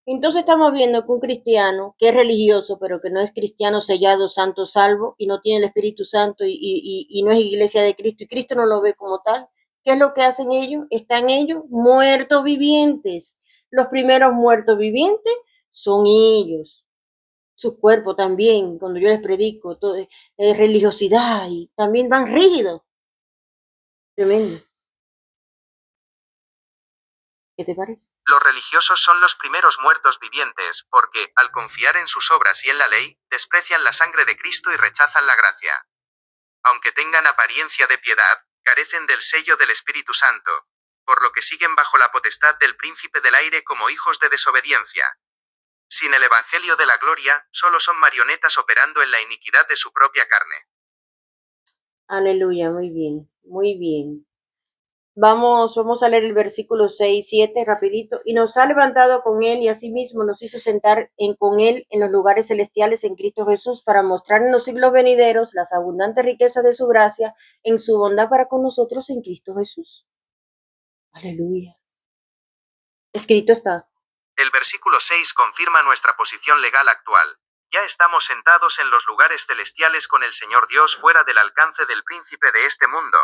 Entonces estamos viendo que un cristiano que es religioso, pero que no es cristiano sellado, santo, salvo, y no tiene el Espíritu Santo y no es iglesia de Cristo, y Cristo no lo ve como tal, ¿qué es lo que hacen ellos? Están ellos muertos vivientes. Los primeros muertos vivientes son ellos. Su cuerpo también, cuando yo les predico, todo, religiosidad, y también van rígidos. Tremendo. ¿Qué te parece? Los religiosos son los primeros muertos vivientes, porque, al confiar en sus obras y en la ley, desprecian la sangre de Cristo y rechazan la gracia. Aunque tengan apariencia de piedad, carecen del sello del Espíritu Santo, por lo que siguen bajo la potestad del príncipe del aire como hijos de desobediencia. Sin el Evangelio de la gloria, solo son marionetas operando en la iniquidad de su propia carne. Aleluya, muy bien, muy bien. Vamos a leer el versículo 6, 7 rapidito. Y nos ha levantado con él y asimismo nos hizo sentar con él en los lugares celestiales en Cristo Jesús para mostrar en los siglos venideros las abundantes riquezas de su gracia en su bondad para con nosotros en Cristo Jesús. Aleluya. Escrito está. El versículo 6 confirma nuestra posición legal actual. Ya estamos sentados en los lugares celestiales con el Señor Dios fuera del alcance del príncipe de este mundo.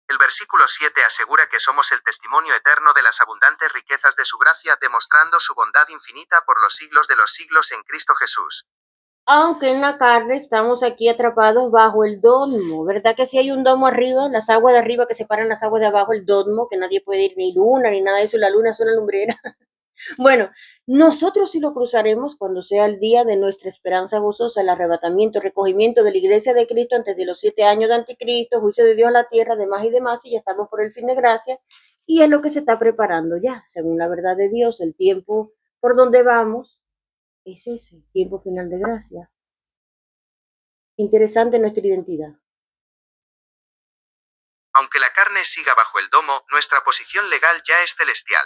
El versículo 7 asegura que somos el testimonio eterno de las abundantes riquezas de su gracia, demostrando su bondad infinita por los siglos de los siglos en Cristo Jesús. Aunque en la carne estamos aquí atrapados bajo el domo, ¿verdad que si hay un domo arriba, las aguas de arriba que separan las aguas de abajo, el domo, que nadie puede ir ni luna ni nada de eso, la luna es una lumbrera? Bueno, nosotros sí lo cruzaremos cuando sea el día de nuestra esperanza gozosa, el arrebatamiento, el recogimiento de la iglesia de Cristo antes de los 7 años de anticristo, juicio de Dios a la tierra, demás y demás, y ya estamos por el fin de gracia, y es lo que se está preparando ya, según la verdad de Dios, el tiempo por donde vamos es ese, tiempo final de gracia. Interesante nuestra identidad. Aunque la carne siga bajo el domo, nuestra posición legal ya es celestial.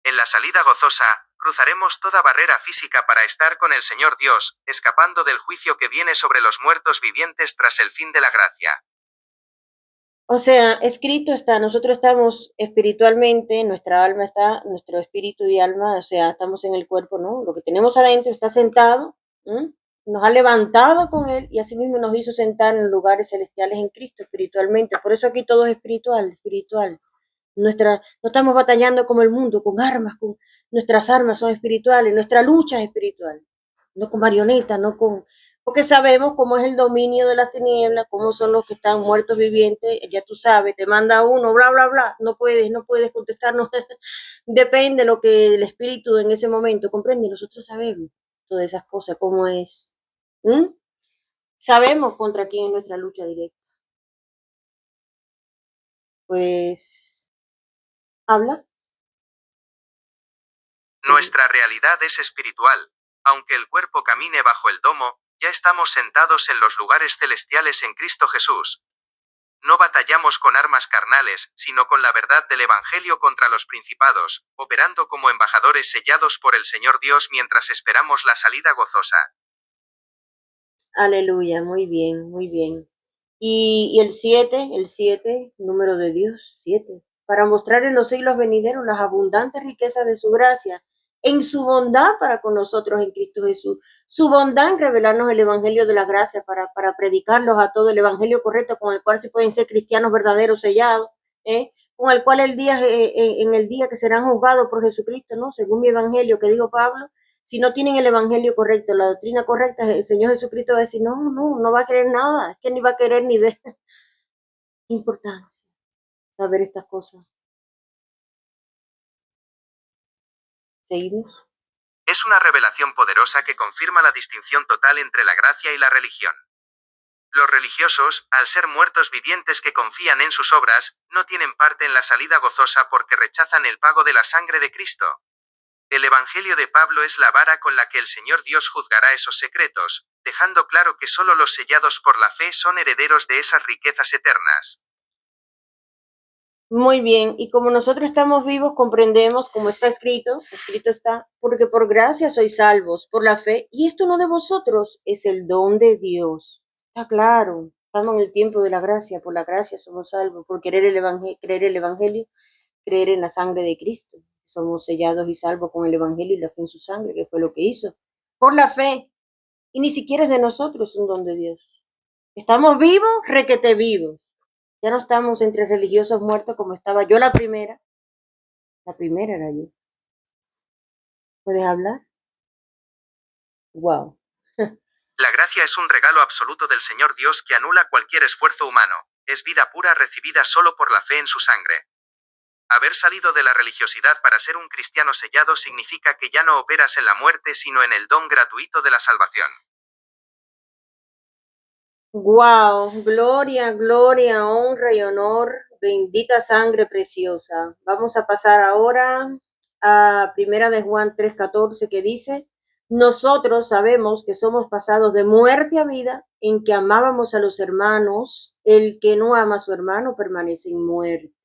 En la salida gozosa, cruzaremos toda barrera física para estar con el Señor Dios, escapando del juicio que viene sobre los muertos vivientes tras el fin de la gracia. O sea, escrito está, nosotros estamos espiritualmente, nuestra alma está, nuestro espíritu y alma, o sea, estamos en el cuerpo, ¿no? Lo que tenemos adentro está sentado, ¿m? Nos ha levantado con él y asimismo nos hizo sentar en lugares celestiales en Cristo espiritualmente. Por eso aquí todo es espiritual, espiritual. No estamos batallando como el mundo, con armas, nuestras armas son espirituales, nuestra lucha es espiritual, no con marionetas, no con, porque sabemos cómo es el dominio de las tinieblas, cómo son los que están muertos vivientes, ya tú sabes, te manda uno, bla, bla, bla, no puedes contestarnos, depende de lo que el espíritu en ese momento comprende, nosotros sabemos todas esas cosas, cómo es. Sabemos contra quién es nuestra lucha directa. Pues, habla. Nuestra realidad es espiritual. Aunque el cuerpo camine bajo el domo, ya estamos sentados en los lugares celestiales en Cristo Jesús. No batallamos con armas carnales, sino con la verdad del Evangelio contra los principados, operando como embajadores sellados por el Señor Dios mientras esperamos la salida gozosa. Aleluya, muy bien, muy bien. Y el 7, número de Dios, 7, para mostrar en los siglos venideros las abundantes riquezas de su gracia, en su bondad para con nosotros en Cristo Jesús. Su bondad en revelarnos el Evangelio de la gracia para predicarlos a todo el Evangelio correcto con el cual se pueden ser cristianos verdaderos sellados, con el cual en el día que serán juzgados por Jesucristo, ¿no? Según mi Evangelio que dijo Pablo, si no tienen el evangelio correcto, la doctrina correcta, el Señor Jesucristo va a decir, no va a querer nada, es que ni va a querer ni ver. Importancia saber estas cosas. Seguimos. Es una revelación poderosa que confirma la distinción total entre la gracia y la religión. Los religiosos, al ser muertos vivientes que confían en sus obras, no tienen parte en la salida gozosa porque rechazan el pago de la sangre de Cristo. El Evangelio de Pablo es la vara con la que el Señor Dios juzgará esos secretos, dejando claro que solo los sellados por la fe son herederos de esas riquezas eternas. Muy bien, y como nosotros estamos vivos, comprendemos, como está escrito está, porque por gracia sois salvos, por la fe, y esto no de vosotros, es el don de Dios. Está claro, estamos en el tiempo de la gracia, por la gracia somos salvos, por creer el Evangelio, creer en la sangre de Cristo. Somos sellados y salvos con el Evangelio y la fe en su sangre, que fue lo que hizo. Por la fe, y ni siquiera es de nosotros, es un don de Dios. Estamos vivos, requete vivos. Ya no estamos entre religiosos muertos como estaba yo la primera. La primera era yo. ¿Puedes hablar? Wow. La gracia es un regalo absoluto del Señor Dios que anula cualquier esfuerzo humano. Es vida pura recibida solo por la fe en su sangre. Haber salido de la religiosidad para ser un cristiano sellado significa que ya no operas en la muerte sino en el don gratuito de la salvación. Wow, gloria, gloria, honra y honor, bendita sangre preciosa. Vamos a pasar ahora a Primera de Juan 3:14 que dice, nosotros sabemos que somos pasados de muerte a vida en que amábamos a los hermanos, el que no ama a su hermano permanece en muerte.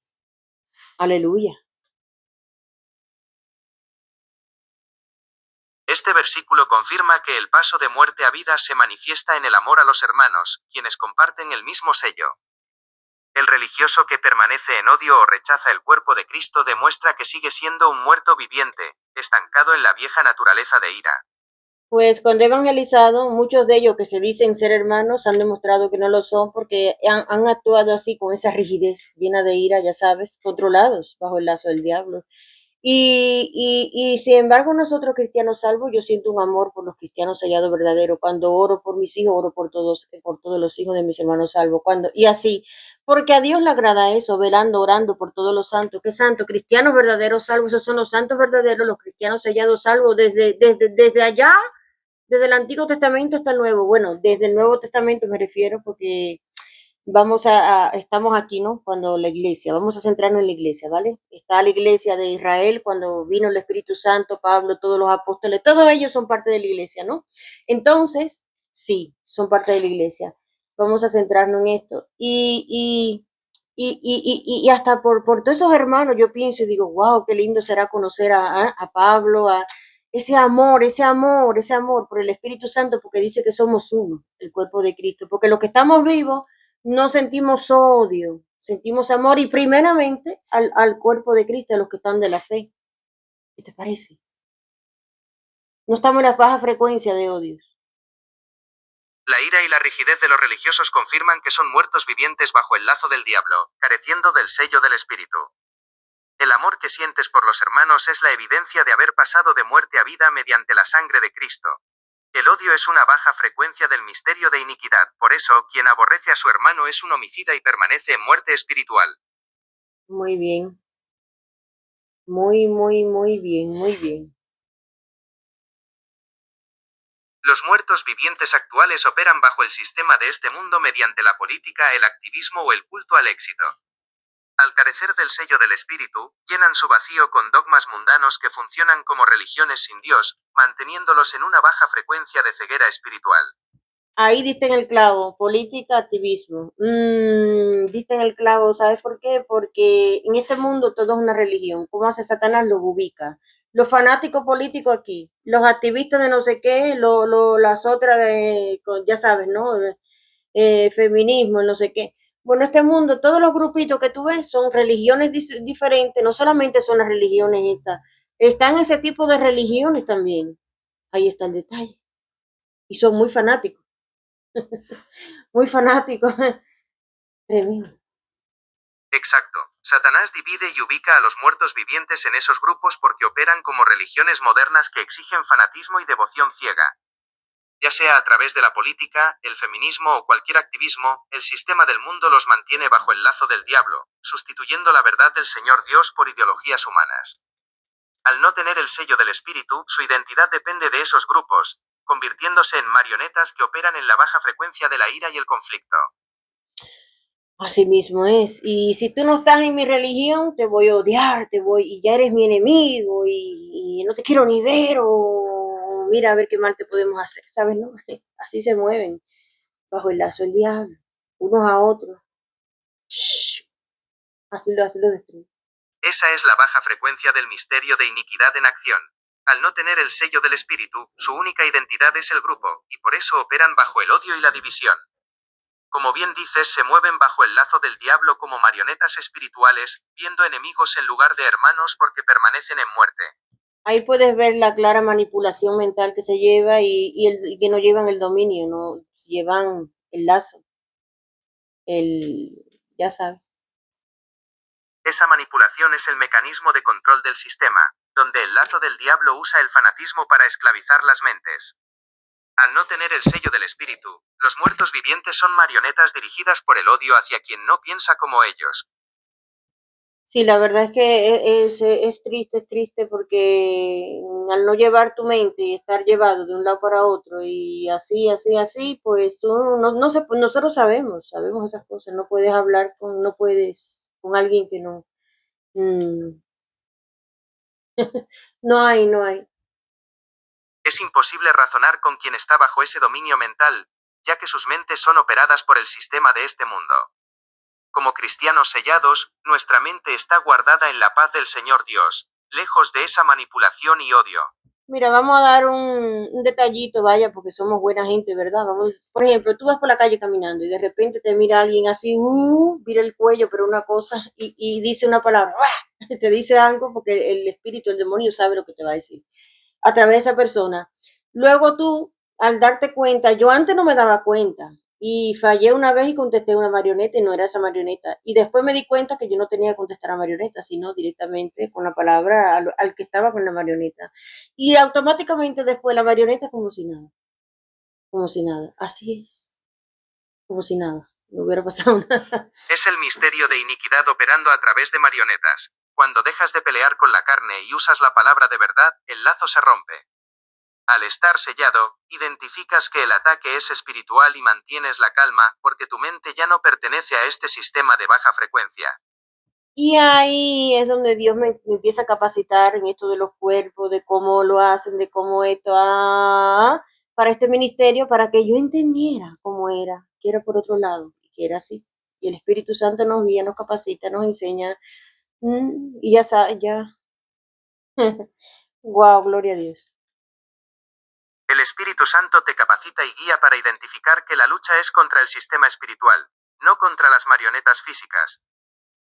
Aleluya. Este versículo confirma que el paso de muerte a vida se manifiesta en el amor a los hermanos, quienes comparten el mismo sello. El religioso que permanece en odio o rechaza el cuerpo de Cristo demuestra que sigue siendo un muerto viviente, estancado en la vieja naturaleza de ira. Pues cuando he evangelizado, muchos de ellos que se dicen ser hermanos han demostrado que no lo son porque han actuado así con esa rigidez llena de ira, ya sabes, controlados bajo el lazo del diablo. Y sin embargo, nosotros cristianos salvos, yo siento un amor por los cristianos sellados verdaderos. Cuando oro por mis hijos, oro por todos los hijos de mis hermanos salvos. Y así, porque a Dios le agrada eso, velando, orando por todos los santos. ¿Qué santos? Cristianos verdaderos salvos, esos son los santos verdaderos, los cristianos sellados salvos desde allá, desde el Antiguo Testamento hasta el Nuevo. Bueno, desde el Nuevo Testamento me refiero porque estamos aquí, ¿no? Cuando la iglesia, vamos a centrarnos en la iglesia, ¿vale? Está la iglesia de Israel, cuando vino el Espíritu Santo, Pablo, todos los apóstoles, todos ellos son parte de la iglesia, ¿no? Entonces, sí, son parte de la iglesia. Vamos a centrarnos en esto. Y hasta por todos esos hermanos, yo pienso y digo, wow, qué lindo será conocer a Pablo, a ese amor por el Espíritu Santo, porque dice que somos uno, el cuerpo de Cristo, porque los que estamos vivos, no sentimos odio, sentimos amor y primeramente al cuerpo de Cristo, a los que están de la fe. ¿Qué te parece? No estamos en la baja frecuencia de odios. La ira y la rigidez de los religiosos confirman que son muertos vivientes bajo el lazo del diablo, careciendo del sello del Espíritu. El amor que sientes por los hermanos es la evidencia de haber pasado de muerte a vida mediante la sangre de Cristo. El odio es una baja frecuencia del misterio de iniquidad, por eso, quien aborrece a su hermano es un homicida y permanece en muerte espiritual. Muy bien. Muy bien, muy bien. Los muertos vivientes actuales operan bajo el sistema de este mundo mediante la política, el activismo o el culto al éxito. Al carecer del sello del espíritu, llenan su vacío con dogmas mundanos que funcionan como religiones sin Dios, manteniéndolos en una baja frecuencia de ceguera espiritual. Ahí diste en el clavo, política, activismo. Diste en el clavo, ¿sabes por qué? Porque en este mundo todo es una religión. ¿Cómo hace Satanás? Los ubica. Los fanáticos políticos aquí, los activistas de no sé qué, las otras de, ya sabes, ¿no? Feminismo, no sé qué. Bueno, este mundo, todos los grupitos que tú ves son religiones diferentes, no solamente son las religiones estas, están ese tipo de religiones también. Ahí está el detalle. Y son muy fanáticos, muy fanáticos. Tremendo. Exacto. Satanás divide y ubica a los muertos vivientes en esos grupos porque operan como religiones modernas que exigen fanatismo y devoción ciega. Ya sea a través de la política, el feminismo o cualquier activismo, el sistema del mundo los mantiene bajo el lazo del diablo, sustituyendo la verdad del Señor Dios por ideologías humanas. Al no tener el sello del espíritu, su identidad depende de esos grupos, convirtiéndose en marionetas que operan en la baja frecuencia de la ira y el conflicto. Así mismo es. Y si tú no estás en mi religión, te voy a odiar, y ya eres mi enemigo, y no te quiero ni ver, o mira a ver qué mal te podemos hacer, ¿sabes? ¿No? Así se mueven, bajo el lazo del diablo, unos a otros. Shh, así lo destruyen. Esa es la baja frecuencia del misterio de iniquidad en acción. Al no tener el sello del espíritu, su única identidad es el grupo, y por eso operan bajo el odio y la división. Como bien dices, se mueven bajo el lazo del diablo como marionetas espirituales, viendo enemigos en lugar de hermanos porque permanecen en muerte. Ahí puedes ver la clara manipulación mental que se lleva y que no llevan el dominio, no llevan el lazo, ya sabes. Esa manipulación es el mecanismo de control del sistema, donde el lazo del diablo usa el fanatismo para esclavizar las mentes. Al no tener el sello del espíritu, los muertos vivientes son marionetas dirigidas por el odio hacia quien no piensa como ellos. Sí, la verdad es que es triste porque al no llevar tu mente y estar llevado de un lado para otro y así, pues tú no sé, pues nosotros sabemos esas cosas, no puedes hablar no puedes con alguien que no, mm, no hay. Es imposible razonar con quien está bajo ese dominio mental, ya que sus mentes son operadas por el sistema de este mundo. Como cristianos sellados, nuestra mente está guardada en la paz del Señor Dios, lejos de esa manipulación y odio. Mira, vamos a dar un detallito, vaya, porque somos buena gente, ¿verdad? Vamos, por ejemplo, tú vas por la calle caminando y de repente te mira alguien así, mira el cuello, pero una cosa, y dice una palabra, ¡ah! Te dice algo porque el espíritu, el demonio sabe lo que te va a decir a través de esa persona. Luego tú, al darte cuenta, yo antes no me daba cuenta y fallé una vez y contesté una marioneta y no era esa marioneta. Y después me di cuenta que yo no tenía que contestar a marioneta, sino directamente con la palabra al que estaba con la marioneta. Y automáticamente después la marioneta como si nada. Así es, como si nada, no hubiera pasado nada. Es el misterio de iniquidad operando a través de marionetas. Cuando dejas de pelear con la carne y usas la palabra de verdad, el lazo se rompe. Al estar sellado, identificas que el ataque es espiritual y mantienes la calma, porque tu mente ya no pertenece a este sistema de baja frecuencia. Y ahí es donde Dios me empieza a capacitar en esto de los cuerpos, de cómo lo hacen, de cómo esto, para este ministerio, para que yo entendiera cómo era, que era por otro lado, que era así. Y el Espíritu Santo nos guía, nos capacita, nos enseña, y ya sabe, ya. Wow, gloria a Dios. El Espíritu Santo te capacita y guía para identificar que la lucha es contra el sistema espiritual, no contra las marionetas físicas.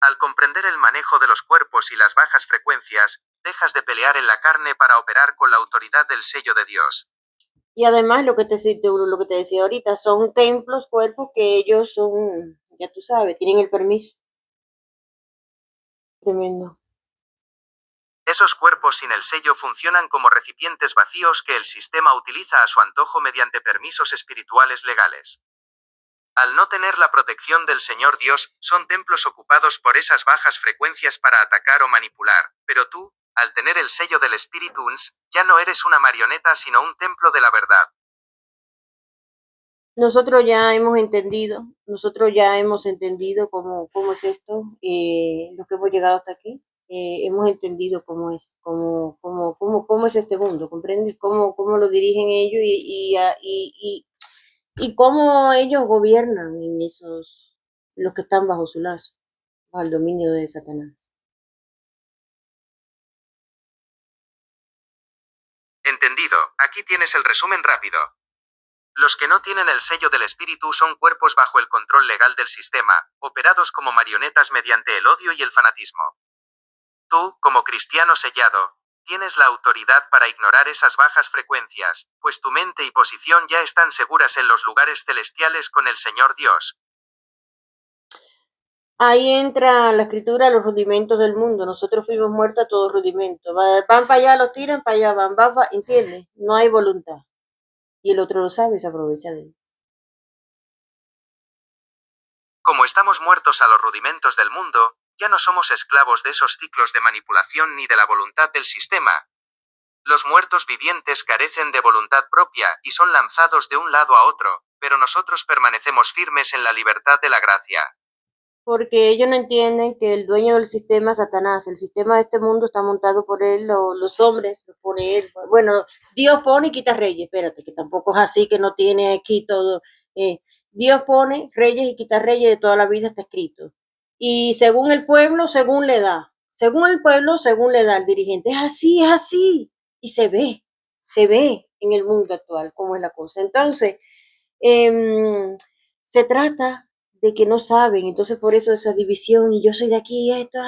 Al comprender el manejo de los cuerpos y las bajas frecuencias, dejas de pelear en la carne para operar con la autoridad del sello de Dios. Y además lo que te decía ahorita, son templos, cuerpos que ellos son, ya tú sabes, tienen el permiso. Tremendo. Esos cuerpos sin el sello funcionan como recipientes vacíos que el sistema utiliza a su antojo mediante permisos espirituales legales. Al no tener la protección del Señor Dios, son templos ocupados por esas bajas frecuencias para atacar o manipular, pero tú, al tener el sello del Espíritu, ya no eres una marioneta sino un templo de la verdad. Nosotros ya hemos entendido cómo es esto, los que hemos llegado hasta aquí, hemos entendido cómo es este mundo, ¿comprendes? Cómo lo dirigen ellos y cómo ellos gobiernan en los que están bajo su lazo, bajo el dominio de Satanás. Entendido, aquí tienes el resumen rápido. Los que no tienen el sello del espíritu son cuerpos bajo el control legal del sistema, operados como marionetas mediante el odio y el fanatismo. Tú, como cristiano sellado, tienes la autoridad para ignorar esas bajas frecuencias, pues tu mente y posición ya están seguras en los lugares celestiales con el Señor Dios. Ahí entra la escritura, los rudimentos del mundo. Nosotros fuimos muertos a todos rudimentos. Van para allá, los tiran para allá, ¿entiendes? No hay voluntad. Y el otro lo sabe y se aprovecha de él. Como estamos muertos a los rudimentos del mundo, ya no somos esclavos de esos ciclos de manipulación ni de la voluntad del sistema. Los muertos vivientes carecen de voluntad propia y son lanzados de un lado a otro, pero nosotros permanecemos firmes en la libertad de la gracia. Porque ellos no entienden que el dueño del sistema es Satanás. El sistema de este mundo está montado por él, los hombres, los pone él. Bueno, Dios pone y quita reyes. Espérate, que tampoco es así, que no tiene aquí todo. Dios pone reyes y quita reyes, de toda la vida está escrito. Y según el pueblo, según le da. Según el pueblo, según le da el dirigente. Es así, es así. Y se ve en el mundo actual cómo es la cosa. Entonces, se trata de que no saben, entonces por eso esa división, y yo soy de aquí, y esto,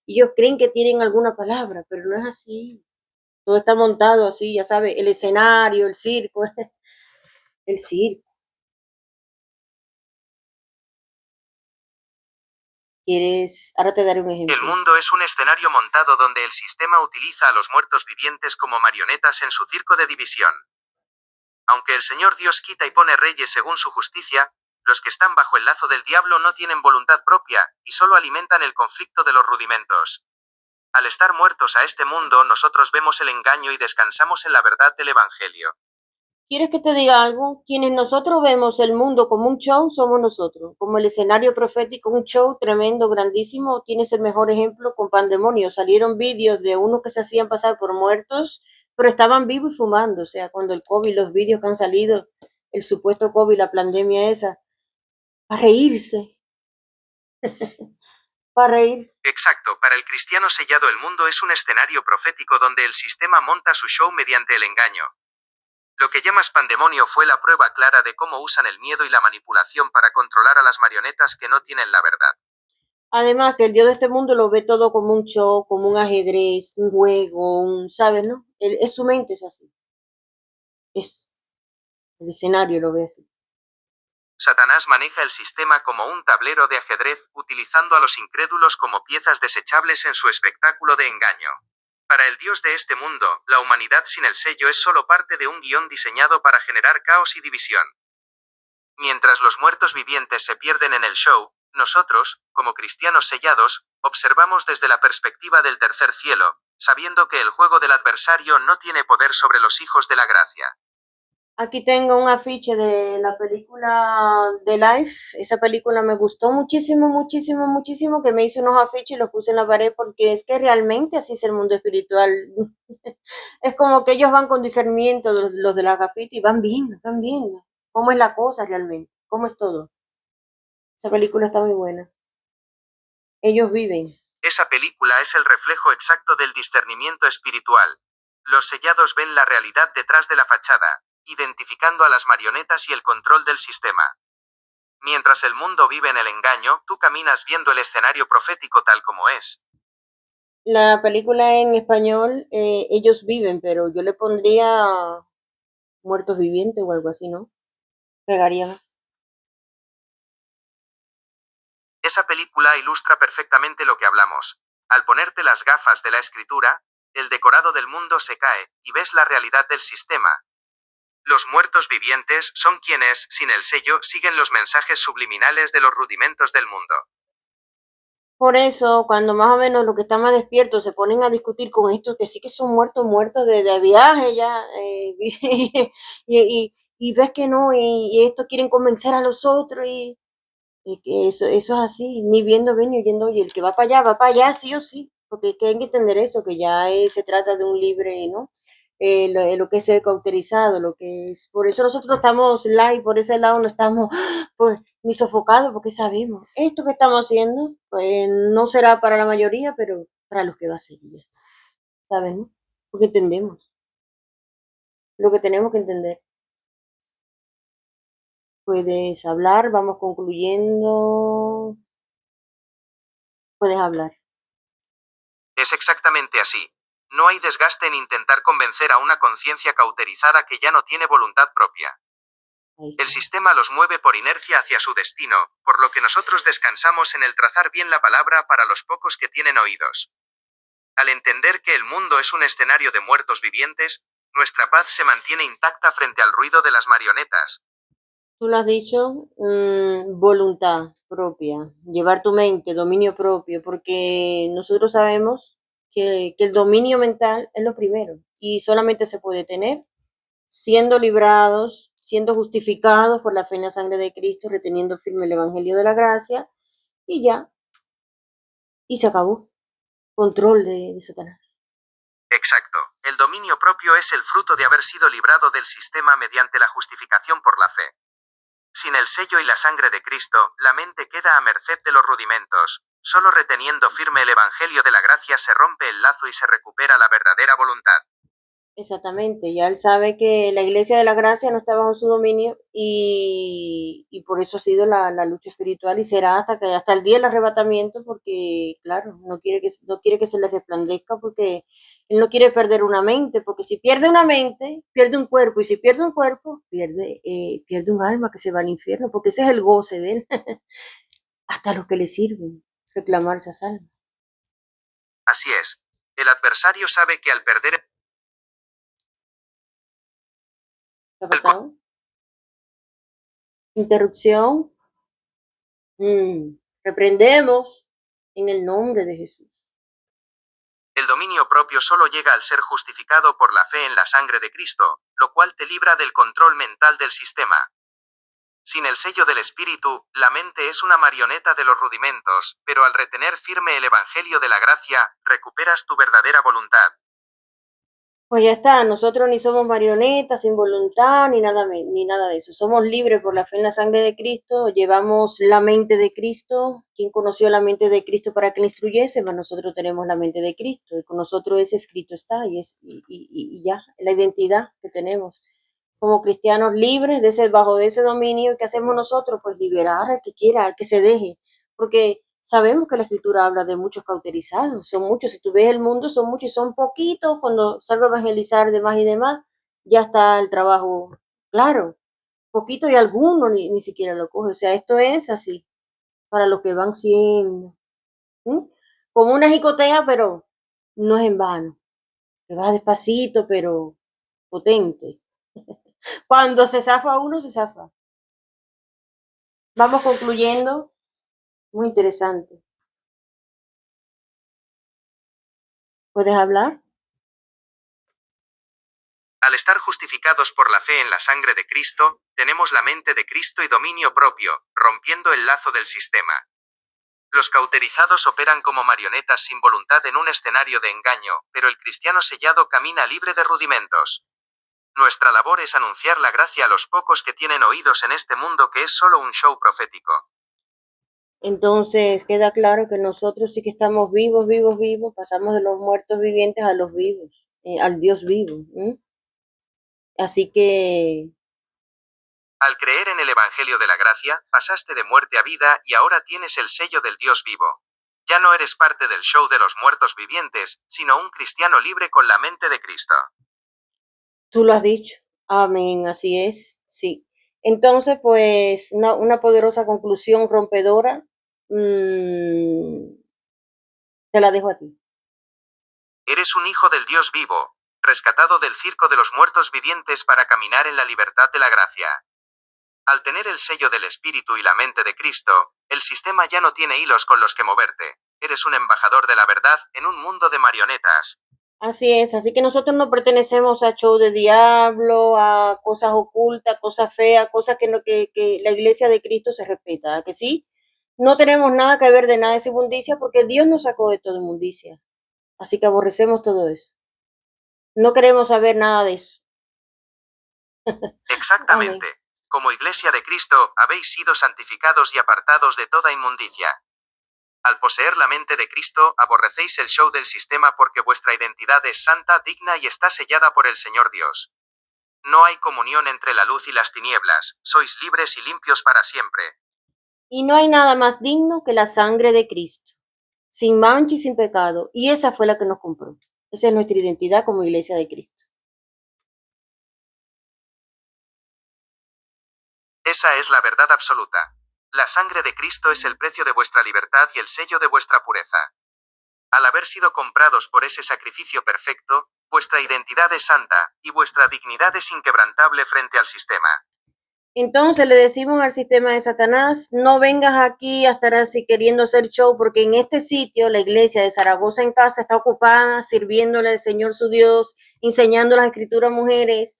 y ellos creen que tienen alguna palabra, pero no es así. Todo está montado así, ya sabes, el escenario, el circo, el circo. ¿Quieres? Ahora te daré un El ejemplo. mundo es un escenario montado donde el sistema utiliza a los muertos vivientes como marionetas en su circo de división. Aunque el Señor Dios quita y pone reyes según su justicia, los que están bajo el lazo del diablo no tienen voluntad propia, y solo alimentan el conflicto de los rudimentos. Al estar muertos a este mundo, nosotros vemos el engaño y descansamos en la verdad del Evangelio. ¿Quieres que te diga algo? Quienes nosotros vemos el mundo como un show, somos nosotros. Como el escenario profético, un show tremendo, grandísimo. Tienes el mejor ejemplo con Pandemonio. Salieron vídeos de unos que se hacían pasar por muertos, pero estaban vivos y fumando. O sea, cuando el COVID, los vídeos que han salido, el supuesto COVID, la pandemia esa, para reírse, para reírse. Exacto, para el cristiano sellado el mundo es un escenario profético donde el sistema monta su show mediante el engaño. Lo que llamas pandemonio fue la prueba clara de cómo usan el miedo y la manipulación para controlar a las marionetas que no tienen la verdad. Además, que el Dios de este mundo lo ve todo como un show, como un ajedrez, un juego, ¿sabes, no? Es su mente, es así. El escenario lo ve así. Satanás maneja el sistema como un tablero de ajedrez, utilizando a los incrédulos como piezas desechables en su espectáculo de engaño. Para el Dios de este mundo, la humanidad sin el sello es solo parte de un guión diseñado para generar caos y división. Mientras los muertos vivientes se pierden en el show, nosotros, como cristianos sellados, observamos desde la perspectiva del tercer cielo, sabiendo que el juego del adversario no tiene poder sobre los hijos de la gracia. Aquí tengo un afiche de la película de Life. Esa película me gustó muchísimo, muchísimo, muchísimo, que me hice unos afiches y los puse en la pared porque es que realmente así es el mundo espiritual. Es como que ellos van con discernimiento, los de la gafita, y van viendo cómo es la cosa realmente, cómo es todo. Esa película está muy buena. Ellos viven. Esa película es el reflejo exacto del discernimiento espiritual. Los sellados ven la realidad detrás de la fachada, identificando a las marionetas y el control del sistema. Mientras el mundo vive en el engaño, tú caminas viendo el escenario profético tal como es. La película en español, ellos viven, pero yo le pondría muertos vivientes o algo así, ¿no? Pegaría más. Esa película ilustra perfectamente lo que hablamos. Al ponerte las gafas de la escritura, el decorado del mundo se cae, y ves la realidad del sistema. Los muertos vivientes son quienes, sin el sello, siguen los mensajes subliminales de los rudimentos del mundo. Por eso, cuando más o menos los que están más despiertos se ponen a discutir con estos que sí que son muertos, muertos de viaje ya, y, y ves que no, y esto quieren convencer a los otros, y que eso es así, ni viendo ven ni oyendo oye, el que va para allá sí o sí, porque que hay que entender eso, que ya se trata de un libre, ¿no? Lo que es ser cauterizado, lo que es, por eso nosotros estamos live, por ese lado no estamos pues ni sofocados, porque sabemos, esto que estamos haciendo, pues no será para la mayoría, pero para los que va a seguir, ¿saben? ¿No? Porque entendemos lo que tenemos que entender. Puedes hablar, vamos concluyendo, puedes hablar. Es exactamente así. No hay desgaste en intentar convencer a una conciencia cauterizada que ya no tiene voluntad propia. Ahí El está. sistema los mueve por inercia hacia su destino, por lo que nosotros descansamos en el trazar bien la palabra para los pocos que tienen oídos. Al entender que el mundo es un escenario de muertos vivientes, nuestra paz se mantiene intacta frente al ruido de las marionetas. Tú lo has dicho, voluntad propia, llevar tu mente, dominio propio, porque nosotros sabemos que el dominio mental es lo primero y solamente se puede tener siendo librados, siendo justificados por la fe en la sangre de Cristo, reteniendo firme el Evangelio de la gracia y ya, y se acabó. Control de Satanás. Exacto. El dominio propio es el fruto de haber sido librado del sistema mediante la justificación por la fe. Sin el sello y la sangre de Cristo, la mente queda a merced de los rudimentos. Solo reteniendo firme el Evangelio de la gracia se rompe el lazo y se recupera la verdadera voluntad. Exactamente, ya él sabe que la iglesia de la gracia no está bajo su dominio y por eso ha sido la lucha espiritual y será hasta el día del arrebatamiento porque claro, no quiere que se le resplandezca porque él no quiere perder una mente, porque si pierde una mente, pierde un cuerpo y si pierde un cuerpo, pierde un alma que se va al infierno, porque ese es el goce de él, hasta los que le sirven, reclamar esas almas. Así es. El adversario sabe que al perder ¿Qué ha el pasado? Interrupción. Reprendemos en el nombre de Jesús. El dominio propio solo llega al ser justificado por la fe en la sangre de Cristo, lo cual te libra del control mental del sistema. Sin el sello del Espíritu, la mente es una marioneta de los rudimentos, pero al retener firme el Evangelio de la gracia, recuperas tu verdadera voluntad. Pues ya está, nosotros ni somos marionetas, sin voluntad, ni nada de eso. Somos libres por la fe en la sangre de Cristo, llevamos la mente de Cristo. ¿Quién conoció la mente de Cristo para que la instruyese? Pues nosotros tenemos la mente de Cristo y con nosotros ese escrito está y ya, la identidad que tenemos. Como cristianos libres bajo de ese dominio, ¿qué hacemos nosotros? Pues liberar al que quiera, al que se deje, porque sabemos que la escritura habla de muchos cauterizados, son muchos, si tú ves el mundo son muchos, son poquitos, cuando salgo a evangelizar demás y demás, ya está el trabajo claro, poquito y alguno ni siquiera lo coge, o sea, esto es así, para los que van siendo, ¿sí? Como una jicotea, pero no es en vano, que va despacito, pero potente. Cuando se zafa uno, se zafa. Vamos concluyendo. Muy interesante. ¿Puedes hablar? Al estar justificados por la fe en la sangre de Cristo, tenemos la mente de Cristo y dominio propio, rompiendo el lazo del sistema. Los cauterizados operan como marionetas sin voluntad en un escenario de engaño, pero el cristiano sellado camina libre de rudimentos. Nuestra labor es anunciar la gracia a los pocos que tienen oídos en este mundo que es solo un show profético. Entonces queda claro que nosotros sí que estamos vivos, vivos, vivos, pasamos de los muertos vivientes a los vivos, al Dios vivo. Así que Al creer en el Evangelio de la Gracia, pasaste de muerte a vida y ahora tienes el sello del Dios vivo. Ya no eres parte del show de los muertos vivientes, sino un cristiano libre con la mente de Cristo. tú lo has dicho. Amén, así es, sí. Entonces, pues, una poderosa conclusión rompedora, te la dejo a ti. Eres un hijo del Dios vivo, rescatado del circo de los muertos vivientes para caminar en la libertad de la gracia. Al tener el sello del Espíritu y la mente de Cristo, el sistema ya no tiene hilos con los que moverte. Eres un embajador de la verdad en un mundo de marionetas. Así es, así que nosotros no pertenecemos a show de diablo, a cosas ocultas, cosas feas, cosas que, no, que la iglesia de Cristo se respeta, ¿a que sí? No tenemos nada que ver de nada de esa inmundicia porque Dios nos sacó de toda inmundicia. Así que aborrecemos todo eso. No queremos saber nada de eso. Amén. Exactamente. Como Iglesia de Cristo, habéis sido santificados y apartados de toda inmundicia. Al poseer la mente de Cristo, aborrecéis el show del sistema porque vuestra identidad es santa, digna y está sellada por el Señor Dios. No hay comunión entre la luz y las tinieblas, sois libres y limpios para siempre. Y no hay nada más digno que la sangre de Cristo, sin mancha y sin pecado. Y esa fue la que nos compró. Esa es nuestra identidad como iglesia de Cristo. Esa es la verdad absoluta. La sangre de Cristo es el precio de vuestra libertad y el sello de vuestra pureza. Al haber sido comprados por ese sacrificio perfecto, vuestra identidad es santa, y vuestra dignidad es inquebrantable frente al sistema. Entonces le decimos al sistema de Satanás, no vengas aquí a estar así queriendo hacer show, porque en este sitio, la iglesia de Zaragoza en casa está ocupada sirviéndole al Señor su Dios, enseñando las escrituras a mujeres,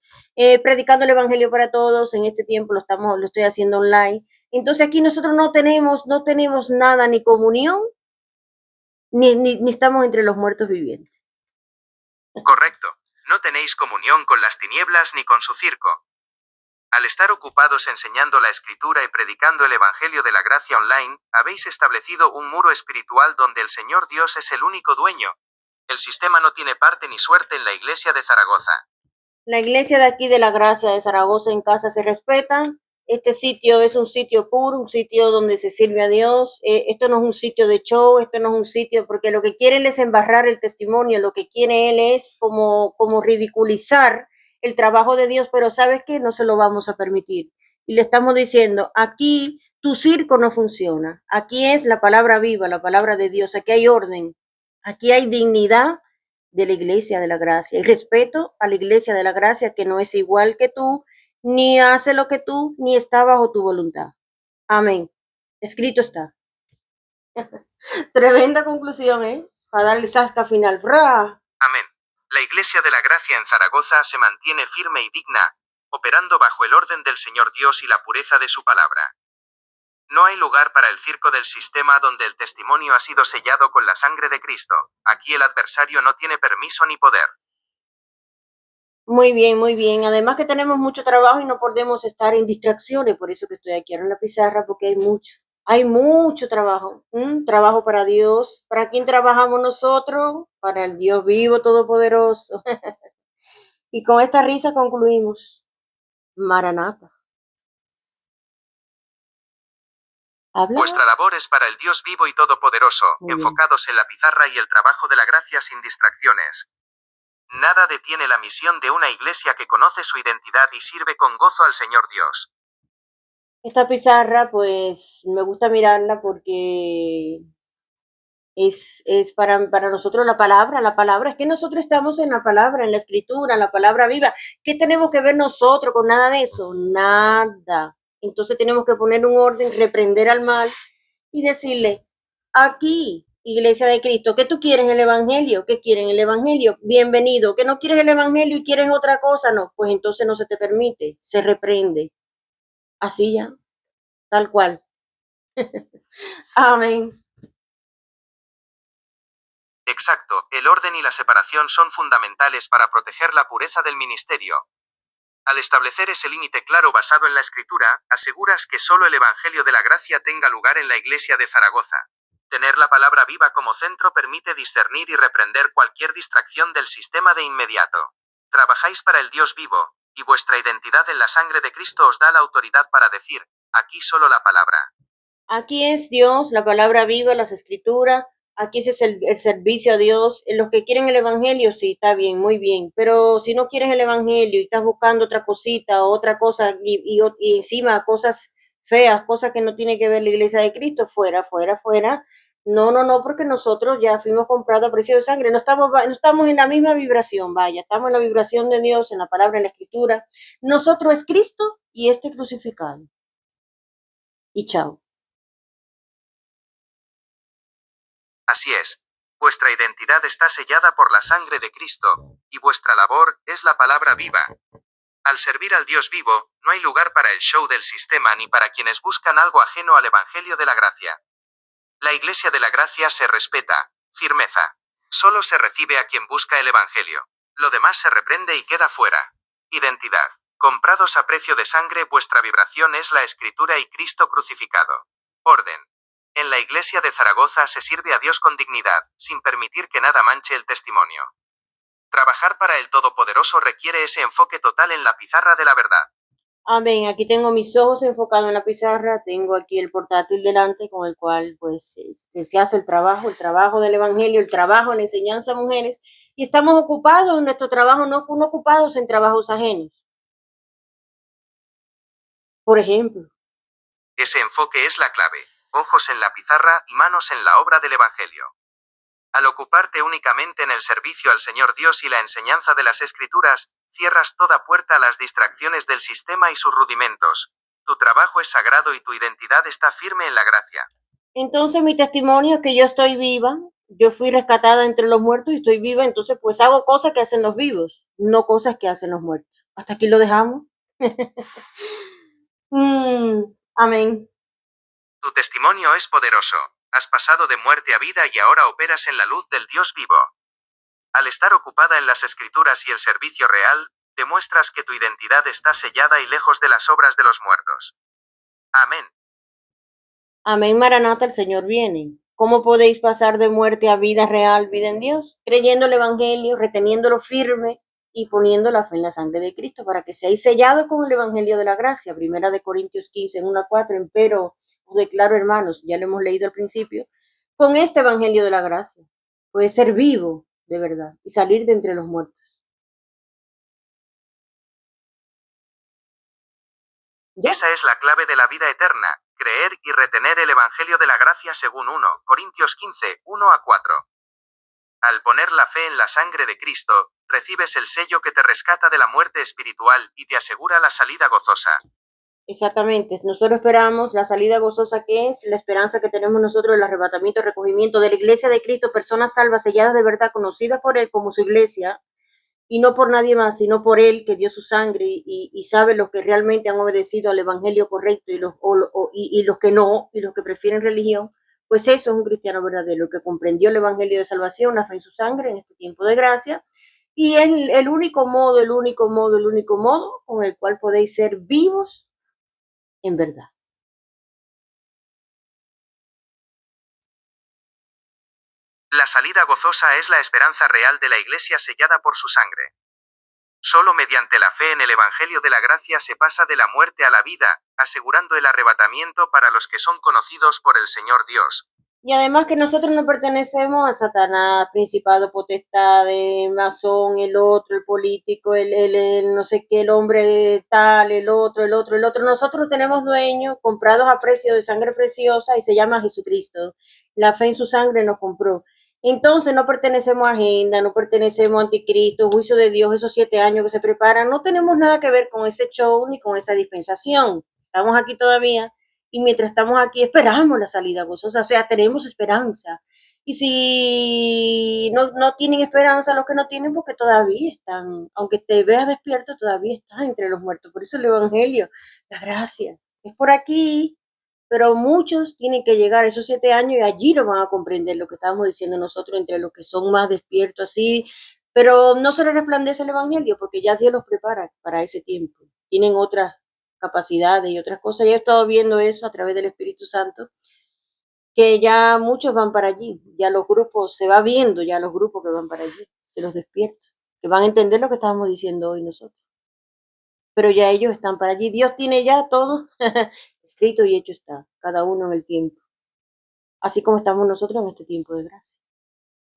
predicando el evangelio para todos. En este tiempo lo estoy haciendo online. Entonces aquí nosotros no tenemos nada, ni comunión, ni estamos entre los muertos vivientes. Correcto. No tenéis comunión con las tinieblas ni con su circo. Al estar ocupados enseñando la escritura y predicando el evangelio de la gracia online, habéis establecido un muro espiritual donde el Señor Dios es el único dueño. El sistema no tiene parte ni suerte en la iglesia de Zaragoza. La iglesia de aquí de la Gracia de Zaragoza en casa se respeta. Este sitio es un sitio puro, un sitio donde se sirve a Dios. Esto no es un sitio de show, esto no es un sitio, porque lo que quiere él es embarrar el testimonio, lo que quiere él es como ridiculizar el trabajo de Dios, pero ¿sabes qué? No se lo vamos a permitir. Y le estamos diciendo, aquí tu circo no funciona, aquí es la palabra viva, la palabra de Dios, aquí hay orden, aquí hay dignidad de la iglesia de la gracia y respeto a la iglesia de la gracia que no es igual que tú, ni hace lo que tú, ni está bajo tu voluntad. Amén. Escrito está. Tremenda conclusión, ¿eh? Para dar el zasca final. ¡Bra! Amén. La iglesia de la gracia en Zaragoza se mantiene firme y digna, operando bajo el orden del Señor Dios y la pureza de su palabra. No hay lugar para el circo del sistema donde el testimonio ha sido sellado con la sangre de Cristo. Aquí el adversario no tiene permiso ni poder. Muy bien, muy bien. Además que tenemos mucho trabajo y no podemos estar en distracciones, por eso que estoy aquí ahora en la pizarra, porque hay mucho trabajo. Trabajo para Dios. ¿Para quién trabajamos nosotros? Para el Dios vivo, todopoderoso. Y con esta risa concluimos. Maranata. Habla. Vuestra labor es para el Dios vivo y todopoderoso, Muy bien. enfocados en la pizarra y el trabajo de la gracia sin distracciones. Nada detiene la misión de una iglesia que conoce su identidad y sirve con gozo al Señor Dios. Esta pizarra, pues, me gusta mirarla porque es para nosotros la palabra, es que nosotros estamos en la palabra, en la escritura, en la palabra viva. ¿Qué tenemos que ver nosotros con nada de eso? Nada. Entonces tenemos que poner un orden, reprender al mal y decirle, aquí, Iglesia de Cristo, ¿qué tú quieres en el Evangelio? ¿Qué quieren en el Evangelio? Bienvenido. ¿Que no quieres el Evangelio y quieres otra cosa? No, pues entonces no se te permite, se reprende. Así ya, tal cual. Amén. Exacto, el orden y la separación son fundamentales para proteger la pureza del ministerio. Al establecer ese límite claro basado en la escritura, aseguras que solo el Evangelio de la gracia tenga lugar en la iglesia de Zaragoza. Tener la palabra viva como centro permite discernir y reprender cualquier distracción del sistema de inmediato. Trabajáis para el Dios vivo, y vuestra identidad en la sangre de Cristo os da la autoridad para decir, aquí solo la palabra. Aquí es Dios, la palabra viva, las escrituras, aquí es el servicio a Dios. Los que quieren el Evangelio, sí, está bien, muy bien, pero si no quieres el Evangelio y estás buscando otra cosita, otra cosa, y encima cosas feas, cosas que no tiene que ver la iglesia de Cristo, fuera, fuera, fuera. No, no, no, porque nosotros ya fuimos comprados a precio de sangre, no estamos en la misma vibración, vaya, estamos en la vibración de Dios, en la palabra, en la escritura. Nosotros es Cristo y este crucificado. Y chao. Así es. Vuestra identidad está sellada por la sangre de Cristo, y vuestra labor es la palabra viva. Al servir al Dios vivo, no hay lugar para el show del sistema ni para quienes buscan algo ajeno al Evangelio de la Gracia. La Iglesia de la Gracia se respeta, firmeza. Solo se recibe a quien busca el Evangelio. Lo demás se reprende y queda fuera. Identidad. Comprados a precio de sangre, vuestra vibración es la Escritura y Cristo crucificado. Orden. En la Iglesia de Zaragoza se sirve a Dios con dignidad, sin permitir que nada manche el testimonio. Trabajar para el Todopoderoso requiere ese enfoque total en la pizarra de la verdad. Amén. Aquí tengo mis ojos enfocados en la pizarra, tengo aquí el portátil delante con el cual pues se hace el trabajo del evangelio, el trabajo en la enseñanza a mujeres, y estamos ocupados en nuestro trabajo, no ocupados en trabajos ajenos. Por ejemplo, Ese enfoque es la clave. Ojos en la pizarra y manos en la obra del Evangelio. Al ocuparte únicamente en el servicio al Señor Dios y la enseñanza de las Escrituras, cierras toda puerta a las distracciones del sistema y sus rudimentos. Tu trabajo es sagrado y tu identidad está firme en la gracia. entonces mi testimonio es que yo estoy viva, yo fui rescatada entre los muertos y estoy viva, entonces pues hago cosas que hacen los vivos, no cosas que hacen los muertos. Hasta aquí lo dejamos. Amén. Tu testimonio es poderoso. Has pasado de muerte a vida y ahora operas en la luz del Dios vivo. Al estar ocupada en las Escrituras y el servicio real, demuestras que tu identidad está sellada y lejos de las obras de los muertos. Amén. Amén, Maranata, el Señor viene. ¿Cómo podéis pasar de muerte a vida real, vida en Dios? Creyendo el Evangelio, reteniéndolo firme y poniendo la fe en la sangre de Cristo para que seáis sellados con el Evangelio de la gracia. Primera de Corintios 15, en 1-4. Empero os declaro, hermanos, ya lo hemos leído al principio, con este Evangelio de la gracia puede ser vivo de verdad y salir de entre los muertos. ¿Ya? Esa es la clave de la vida eterna, creer y retener el Evangelio de la gracia según 1 Corintios 15, 1-4. Al poner la fe en la sangre de Cristo, recibes el sello que te rescata de la muerte espiritual y te asegura la salida gozosa. Exactamente, nosotros esperamos la salida gozosa que es la esperanza que tenemos nosotros, el arrebatamiento, el recogimiento de la iglesia de Cristo, personas salvas, selladas de verdad, conocidas por Él como su iglesia, y no por nadie más, sino por Él que dio su sangre y sabe los que realmente han obedecido al evangelio correcto y los que no, y los que prefieren religión, pues eso es un cristiano verdadero, el que comprendió el evangelio de salvación, la fe en su sangre en este tiempo de gracia, y es el único modo con el cual podéis ser vivos en verdad. La salida gozosa es la esperanza real de la Iglesia sellada por su sangre. Solo mediante la fe en el Evangelio de la gracia se pasa de la muerte a la vida, asegurando el arrebatamiento para los que son conocidos por el Señor Dios. Y además que nosotros no pertenecemos a Satanás, principado, potestad, masón, el otro, el político, el no sé qué, el hombre tal, el otro. Nosotros tenemos dueños comprados a precio de sangre preciosa y se llama Jesucristo. La fe en su sangre nos compró. Entonces no pertenecemos a agenda, no pertenecemos a anticristo, juicio de Dios, esos 7 años que se preparan. No tenemos nada que ver con ese show ni con esa dispensación. Estamos aquí todavía. Y mientras estamos aquí esperamos la salida gozosa, o sea, tenemos esperanza. Y si no tienen esperanza los que no tienen, porque todavía están, aunque te veas despierto, todavía estás entre los muertos. Por eso el Evangelio, la gracia, es por aquí, pero muchos tienen que llegar a esos 7 años y allí lo van a comprender lo que estamos diciendo nosotros entre los que son más despiertos así, pero no se les resplandece el Evangelio porque ya Dios los prepara para ese tiempo. Tienen otras capacidades y otras cosas. Yo he estado viendo eso a través del Espíritu Santo, que ya muchos van para allí, ya los grupos, se va viendo ya los grupos que van para allí, de los despiertos, que van a entender lo que estábamos diciendo hoy nosotros. Pero ya ellos están para allí. Dios tiene ya todo escrito y hecho está, cada uno en el tiempo. Así como estamos nosotros en este tiempo de gracia.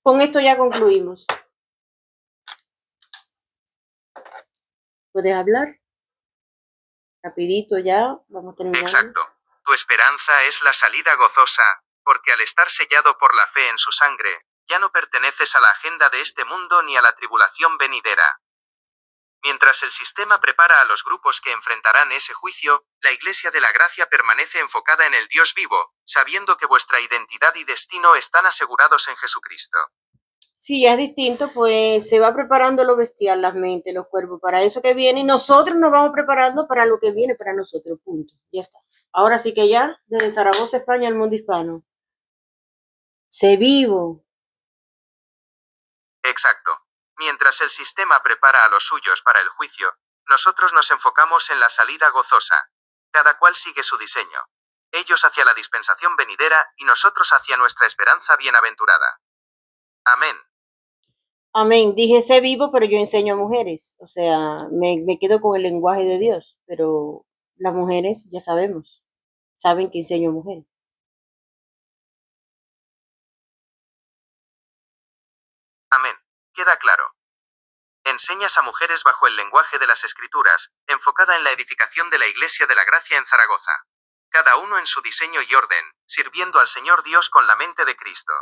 Con esto ya concluimos. ¿Puedes hablar? Rapidito ya, vamos terminando. Exacto. Tu esperanza es la salida gozosa, porque al estar sellado por la fe en su sangre, ya no perteneces a la agenda de este mundo ni a la tribulación venidera. Mientras el sistema prepara a los grupos que enfrentarán ese juicio, la Iglesia de la Gracia permanece enfocada en el Dios vivo, sabiendo que vuestra identidad y destino están asegurados en Jesucristo. Si ya es distinto, pues se va preparando lo bestial, las mentes, los cuerpos, para eso que viene, y nosotros nos vamos preparando para lo que viene para nosotros, punto. Ya está. Ahora sí que ya, desde Zaragoza, España, al mundo hispano. Sé vivo. Exacto. Mientras el sistema prepara a los suyos para el juicio, nosotros nos enfocamos en la salida gozosa. Cada cual sigue su diseño. Ellos hacia la dispensación venidera y nosotros hacia nuestra esperanza bienaventurada. Amén. Amén. Dije sé vivo, pero yo enseño a mujeres. O sea, me quedo con el lenguaje de Dios, pero las mujeres ya sabemos, saben que enseño a mujeres. Amén. Queda claro. Enseñas a mujeres bajo el lenguaje de las Escrituras, enfocada en la edificación de la Iglesia de la Gracia en Zaragoza. Cada uno en su diseño y orden, sirviendo al Señor Dios con la mente de Cristo.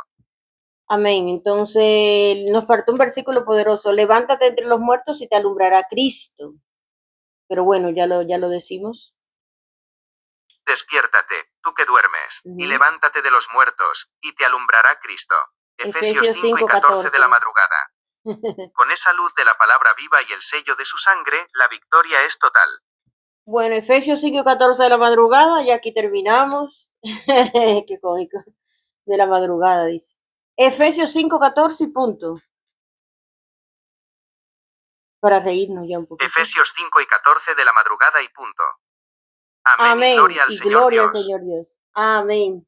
Amén. Entonces, nos faltó un versículo poderoso. Levántate entre los muertos y te alumbrará Cristo. Pero bueno, ya lo decimos. Despiértate, tú que duermes, y Ujú. levántate de los muertos, y te alumbrará Cristo. Efesios Efesios 5 y 14 de la 5:14. madrugada. Con esa luz de la palabra viva y el sello de su sangre, la victoria es total. Bueno, Efesios 5:14 de la madrugada, y aquí terminamos. Qué cómico. De la madrugada, dice. Efesios 5:14 y punto. Para reírnos ya un poquito. Efesios 5 y 14 de la madrugada y punto. Amén y Amén. gloria al Y Señor gloria al Dios. Señor Dios. Amén.